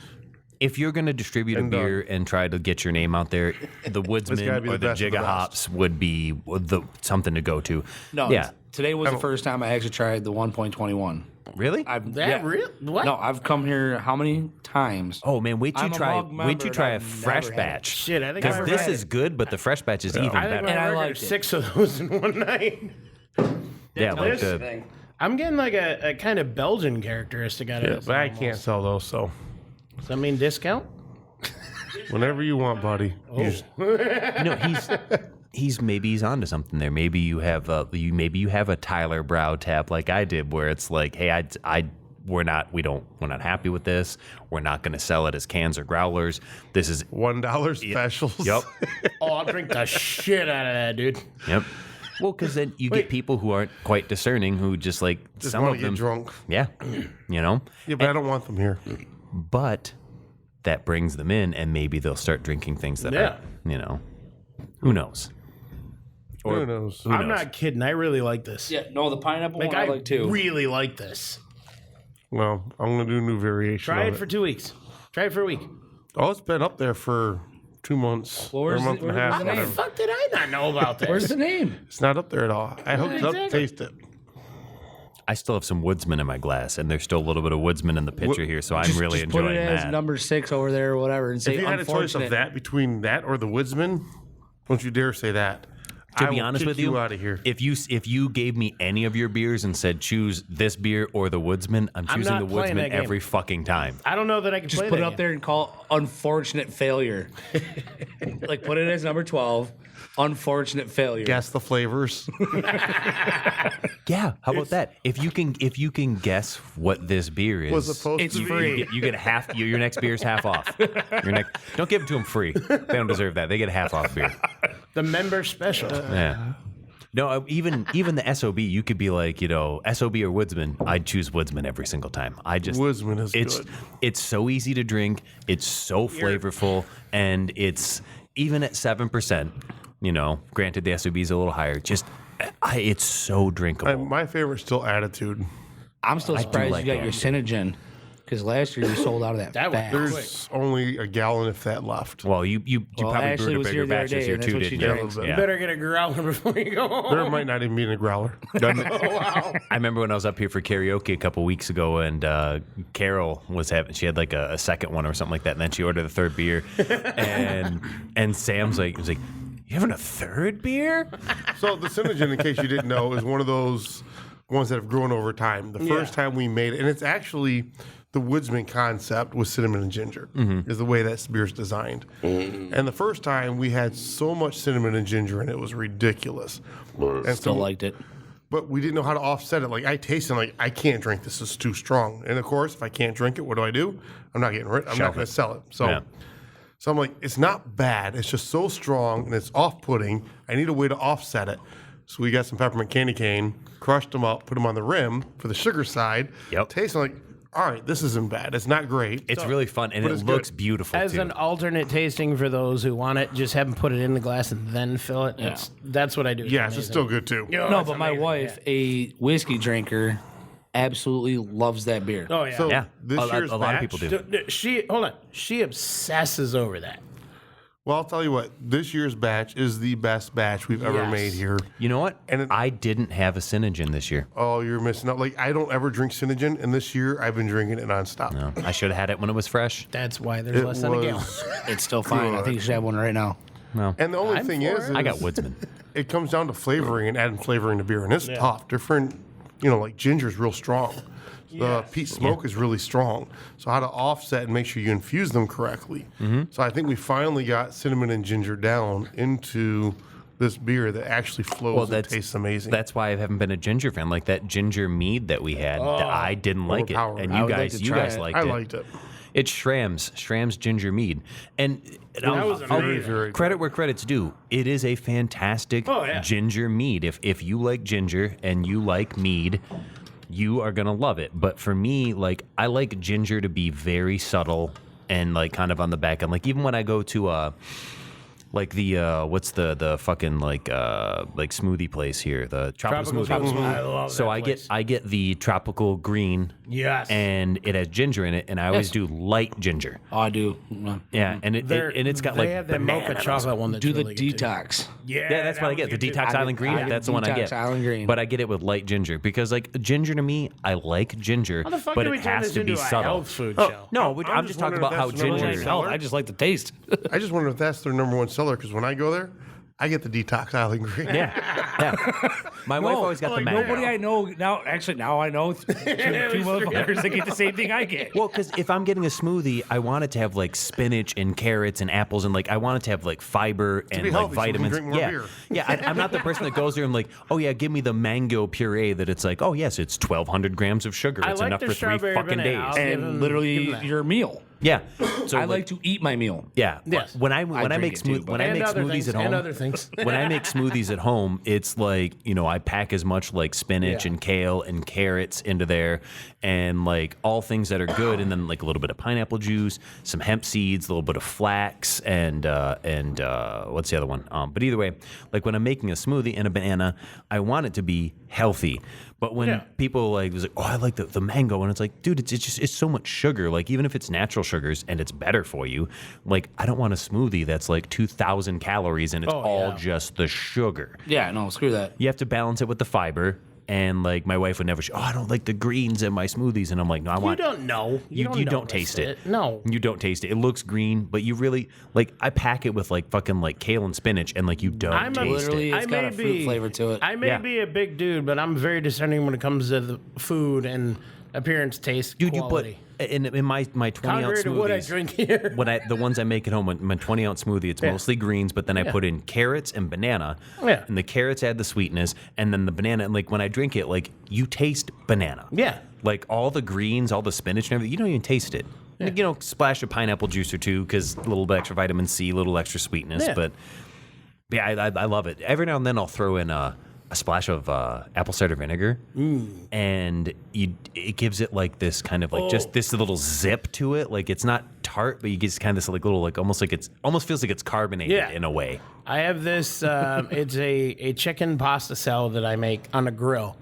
If you're going to distribute a And, beer and try to get your name out there, the gotta Woodsman be or the the best of the Jigga best. Hops would be something to go to. No, yeah, today was the first time I actually tried the 1.21. really? Real? What? No, I've come here how many times? Oh man, wait till I'm you a try. mug Wait till you member try a and I've fresh never had it. batch. Shit, I think because I've this had is good, but the fresh batch is even I think better. my And I record liked is it. 6 of those in one night. Yeah, like This the I'm getting like a kind of Belgian characteristic out of Yeah, this. but I can't sell those, so Does that mean discount? whenever you want, buddy. You just- he's onto something there. Maybe you have a Tyler Brow tap like I did, where it's like, hey, we're not happy with this. We're not going to sell it as cans or growlers. This is $1 specials. Yep. Oh, I'll drink the shit out of that, dude. Yep. Well, because then you get people who aren't quite discerning who just like Just some want of to them. get drunk. Yeah, Yeah, but I don't want them here. But that brings them in, and maybe they'll start drinking things that Yeah. are, who knows? Who knows? I'm not kidding. I really like this. Yeah, no, the pineapple Like, one I I like too. really like this. Well, I'm going to do a new variation Try of it for 2 weeks. Try it for a week. Oh, it's been up there for 2 months Well, or a where's month the- and a half. where's the How the name? Whatever. fuck did I not know about this? Where's the name? It's not up there at all. I hooked it up to exactly. taste it. I still have some Woodsman in my glass, and there's still a little bit of Woodsman in the pitcher here, so I'm really Just put enjoying it as that. number 6 over there or whatever and say If you had a choice unfortunate. of that between that or the Woodsman, don't you dare say that. To I be will honest kick with you, out of here. if you gave me any of your beers and said choose this beer or the Woodsman, I'm choosing not the playing Woodsman that game. every fucking time. I don't know that I can Just play put it that up game. there and call unfortunate failure. Like put it as number 12. Unfortunate failure. Guess the flavors. Yeah, how about that? If you can guess what this beer is, Was supposed It's to be. free. you get a half. Your next beer's half off. Don't give it to them free. They don't deserve that. They get a half off beer. The member special. Yeah. No, even the SOB, you could be like, SOB or Woodsman. I'd choose Woodsman every single time. Woodsman is good. It's so easy to drink. It's so flavorful, and it's even at 7%. Granted the SOB is a little higher. It's so drinkable. My favorite's still Attitude. I'm still surprised like you got that. your Synogen. Because last year you sold out of that. That was fast. There's only a gallon if that left. Well, you probably Ashley brewed a was bigger here the other batch this day, year and that's too, what she didn't you? drinks. You You better get a growler before you go home. There might not even be a growler. I remember when I was up here for karaoke a couple weeks ago, and Carol she had like a second one or something like that, and then she ordered the third beer, and Sam's was like, you having a third beer? So the Synogen, in case you didn't know, is one of those ones that have grown over time. The first time we made it, and it's actually the Woodsman concept with cinnamon and ginger, is the way that beer's designed. And the first time we had so much cinnamon and ginger in it, it was ridiculous. And Still liked it. but we didn't know how to offset it. Like I tasted, like I can't drink this; it's too strong. And of course, if I can't drink it, what do? I'm not getting rid. I'm not going to sell it. So. Yeah. So I'm like, it's not bad. It's just so strong and it's off-putting. I need a way to offset it. So we got some peppermint candy cane, crushed them up, put them on the rim for the sugar side. Yep. Tasting like, all right, this isn't bad. It's not great. It's really fun, and but it it's looks good. beautiful As too. an alternate tasting for those who want it, just have them put it in the glass and then fill it. That's what I do. Yes, it's still good too. No, but my wife, a whiskey drinker, absolutely loves that beer. Oh yeah. So Yeah. this A year's lot of batch- people do. She hold on. She obsesses over that. Well, I'll tell you what. This year's batch is the best batch we've ever Yes. made here. You know what? And I didn't have a Synogen this year. Oh, you're missing out. Like I don't ever drink Synogen, and this year I've been drinking it nonstop. No, I should have had it when it was fresh. That's why there's less than a gallon. It's still fine. I think you should have one right now. No, And the only thing for is, it. I got Woodsman. it comes down to flavoring and adding flavoring to beer, and it's tough. Different, like ginger's real strong. the peat smoke is really strong. So how to offset and make sure you infuse them correctly. So I think we finally got cinnamon and ginger down into this beer that actually flows and tastes amazing. That's why I haven't been a ginger fan. Like that ginger mead that we had, I didn't like it, and you guys liked it. I liked it. It's Schramm's ginger mead, and I'll credit where credit's due. It is a fantastic ginger mead. If you like ginger and you like mead, you are gonna love it. But for me, like I like ginger to be very subtle and like kind of on the back end. Like even when I go to like the what's the fucking like smoothie place here, the tropical smoothie. I love So that I get the tropical green. Yes. And it has ginger in it, and I always do light ginger. Oh, I do. Yeah, and it's got like they have the mocha chocolate one that's Do the really good, too. detox. Yeah, that's what I get. The Detox Island Green. That's the one I get. Island Green. But I get it with light ginger because like ginger to me, I like ginger, How the fuck but did we it turn has this to be into a subtle. health food show? No, I'm just just talking wondering about if how that's the number ginger. one seller. I just like the taste. I just wonder if that's their number one seller, because when I go there, I get the Detox Island Green. Yeah. My wife always got the mango. Nobody I know now. Actually, now I know two motherfuckers that get the same thing I get. Well, because if I'm getting a smoothie, I want it to have like spinach and carrots and apples and like I want it to have like fiber and be like healthy so we can vitamins. drink more yeah, beer. yeah. I'm not the person that goes there and like, oh yeah, give me the mango puree. That it's like, oh yes, it's 1,200 grams of sugar. I It's like enough the for 3 strawberry fucking banana. days. I'll give And him literally that. your meal. Yeah. So I like to eat my meal. Yeah. Yes. When I drink make it too, but- smoothies at home, and other things. when I make smoothies at home, it's like, I pack as much like spinach and kale and carrots into there and like all things that are good. And then like a little bit of pineapple juice, some hemp seeds, a little bit of flax and what's the other one? But either way, like when I'm making a smoothie and a banana, I want it to be healthy. But when people like was like, oh, I like the mango, and it's like, dude, it's so much sugar. Like even if it's natural sugars and it's better for you, like I don't want a smoothie that's like 2,000 calories and it's all just the sugar. Yeah, no, screw that. You have to balance it with the fiber. And like my wife would never, I don't like the greens in my smoothies, and I'm like, no, I want. You don't know. You don't notice taste it. No. You don't taste it. It looks green, but you really like. I pack it with like fucking like kale and spinach, and like you don't taste literally- it. It's got a fruit flavor to it. I may be a big dude, but I'm very discerning when it comes to the food and appearance, taste, Dude, quality. you put in my 20-ounce Contrary to what I smoothies. drink here. The ones I make at home, my 20-ounce smoothie, it's mostly greens, but then I put in carrots and banana. Yeah. And the carrots add the sweetness, and then the banana, and like when I drink it, like you taste banana. Yeah. Like all the greens, all the spinach and everything, you don't even taste it. Yeah. Splash of pineapple juice or two, because a little bit extra vitamin C, a little extra sweetness. Yeah. But yeah, I love it. Every now and then I'll throw in a splash of apple cider vinegar, and it gives it like this kind of like just this little zip to it. Like it's not tart, but you get kind of this like little like almost feels like it's carbonated in a way. I have this. It's a chicken pasta salad that I make on a grill,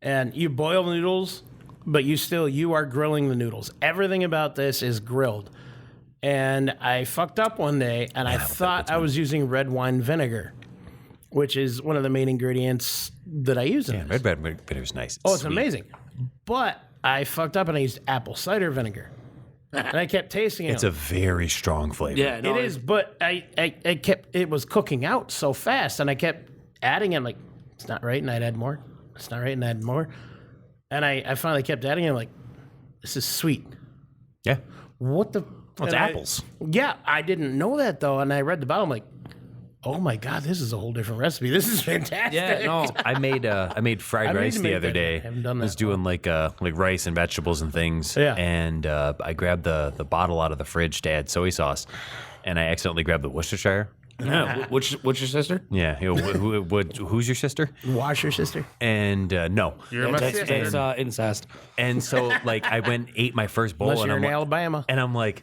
and you boil the noodles, but you are grilling the noodles. Everything about this is grilled. And I fucked up one day, and I thought I was using red wine vinegar, which is one of the main ingredients that I use in this. Red vinegar is nice. Oh, it's sweet. amazing. But I fucked up and I used apple cider vinegar. And I kept tasting it. It's a very strong flavor. Yeah, no, It is, but I kept, it was cooking out so fast, and I kept adding it. I'm like, it's not right, and I'd add more. It's not right, and I'd add more. And I finally kept adding it. I'm like, this is sweet. Yeah. What the? Well, it's and apples. I didn't know that, though, and I read the bottle. I'm like, oh my God, this is a whole different recipe. This is fantastic. Yeah, no. I made fried I need rice to the make other that. day. I haven't done I was that. doing like rice and vegetables and things. Yeah. And I grabbed the bottle out of the fridge to add soy sauce, and I accidentally grabbed the Worcestershire. Yeah, what's your sister? Yeah. Who's your sister? Wash your sister. And no. You're my That's sister. incest. And so like I went and ate my first bowl, Unless and you're I'm in like, Alabama. and I'm like,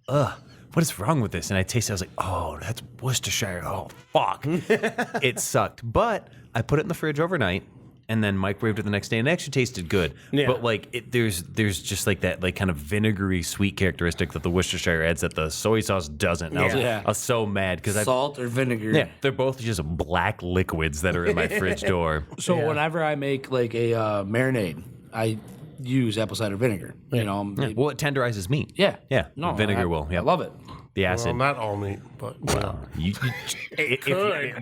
what is wrong with this? And I tasted it. I was like, oh, that's Worcestershire. Oh, fuck. It sucked. But I put it in the fridge overnight and then microwaved it the next day, and it actually tasted good. Yeah. But like, there's just like that like kind of vinegary sweet characteristic that the Worcestershire adds that the soy sauce doesn't. And Yeah. I was so mad because Salt or vinegar? they're both just black liquids that are in my fridge door. So whenever I make like a marinade, I use apple cider vinegar. You know, Well, it tenderizes meat. yeah, Yeah. No, Vinegar will. I Yep. love it. The Well, acid. not all meat, but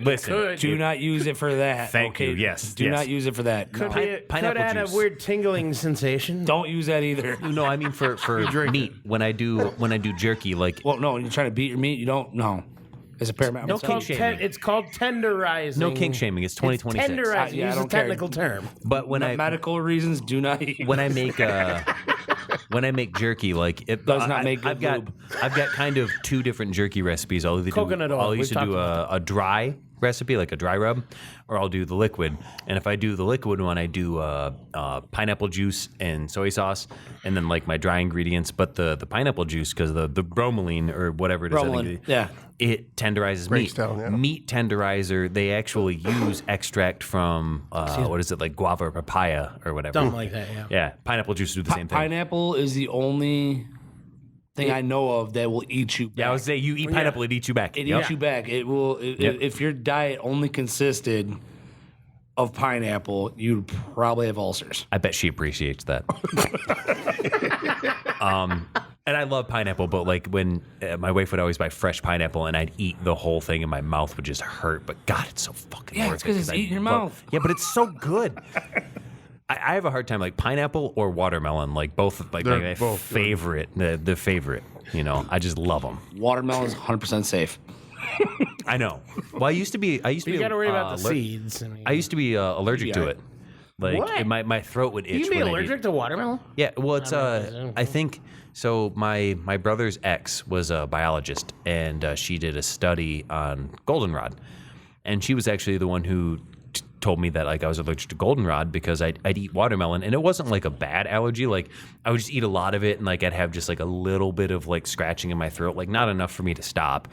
Listen. Do not use it for that. Thank you, okay? yes, Do yes. not use it for that. No. Could Pineapple add juice. a weird tingling sensation. Don't use that either. No, I mean for meat. When I do jerky, like Well, no, you're trying to beat your meat. You don't. No, it's a paramount. No I'm telling kink you. shaming. It's called tenderizing. no kink shaming. It's 2026. Tenderizing. Yeah, I Use don't a care. technical term. But when I Medical reasons do not use. when I make jerky, like it Does not make good I've got kind of two different jerky recipes. I'll either Coconut oil. I'll We've either talked do about a dry recipe, like a dry rub, or I'll do the liquid. And if I do the liquid one, I do pineapple juice and soy sauce, and then like my dry ingredients. But the pineapple juice, because the bromelain or whatever it is, I Bromelain, think yeah. it tenderizes Breaks meat. down, yeah. Meat tenderizer. They actually use extract from what is it, like guava or papaya or whatever. Something like that, yeah. Yeah, pineapple juice do the same thing. Pineapple is the only thing I know of that will eat you back. Yeah, I would say you eat pineapple, it eats you back. It Yep. eats you back. It will. If your diet only consisted of pineapple, you'd probably have ulcers. I bet she appreciates that. And I love pineapple, but like when my wife would always buy fresh pineapple, and I'd eat the whole thing, and my mouth would just hurt. But God, it's so fucking Yeah, worth it's 'cause it, it's I eating your love- mouth. Yeah, but it's so good. I have a hard time like pineapple or watermelon, like both like They're my both good. favorite, the favorite. You know, I just love them. Watermelon is 100% safe. I know. Well, I used to be. You got to worry about the aller- seeds. I mean, I used to be allergic to it. Like What? my throat would itch. you be when I'd eat. allergic to watermelon? Yeah, well, it's I think so. My brother's ex was a biologist, and she did a study on goldenrod, and she was actually the one who told me that like I was allergic to goldenrod because I'd eat watermelon, and it wasn't like a bad allergy. Like I would just eat a lot of it, and like I'd have just like a little bit of like scratching in my throat, like not enough for me to stop.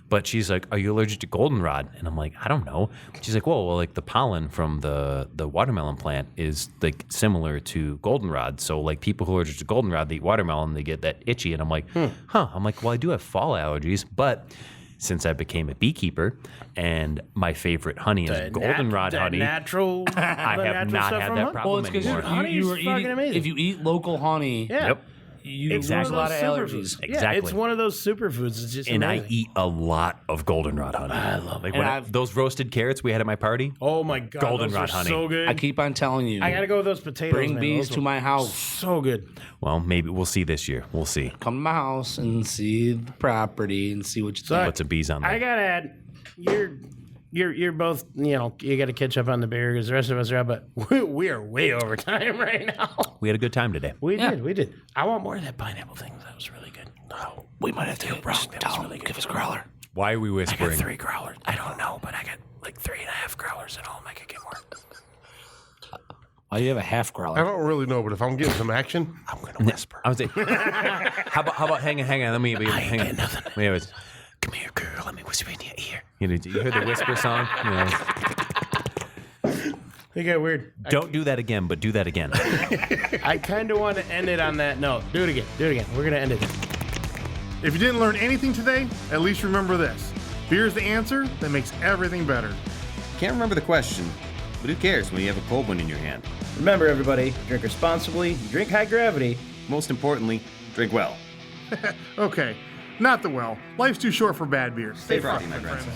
But she's like, "Are you allergic to goldenrod?" And I'm like, "I don't know." She's like, "Well, like the pollen from the watermelon plant is like similar to goldenrod. So like people who are allergic to goldenrod, they eat watermelon, they get that itchy." And I'm like, "Huh?" I'm like, "Well, I do have fall allergies, but since I became a beekeeper and my favorite honey is goldenrod honey, Natural. I have not had that problem Well, it's because anymore." Honey's you were fucking eating. amazing. If you eat local honey, Yeah. Yep. you It's lose one a lot of superfoods. allergies. Yeah, Exactly. it's one of those superfoods. It's just And I amazing. eat a lot of goldenrod honey. I love it. And Those roasted carrots we had at my party. Oh my god, Goldenrod those are honey. so good. I keep on telling you. I gotta go with those potatoes. Bring man. bees Those to are my house. So good. Well, maybe we'll see this year. We'll see. Come to my house and see the property and see what you think. Put some bees on there. I gotta add, you're both, you know, you got to catch up on the beer because the rest of us are out, but we are way over time right now. We had a good time today. We did. I want more of that pineapple thing. That was really good. Oh, we might have to go wrong. Tell him, give us a growler. Why are we whispering? 3 growlers. I don't know, but I got like 3.5 growlers at home. I could get more. Why do you have a half I growler? don't really know, but if I'm getting some action, I'm gonna whisper. I would say, how about hang on. Let me hang on. Wait, wait. Come here, girl. Let me whisper in your ear. You heard the whisper song? You know, It got weird. don't do that again, but do that again. I kind of want to end it on that note. Do it again. We're gonna end it. If you didn't learn anything today, at least remember this. Beer is the answer that makes everything better. Can't remember the question, but who cares when you have a cold one in your hand? Remember, everybody, drink responsibly, drink high gravity. Most importantly, drink well. Okay, not the well. Life's too short for bad beer. Stay frosty, my friends.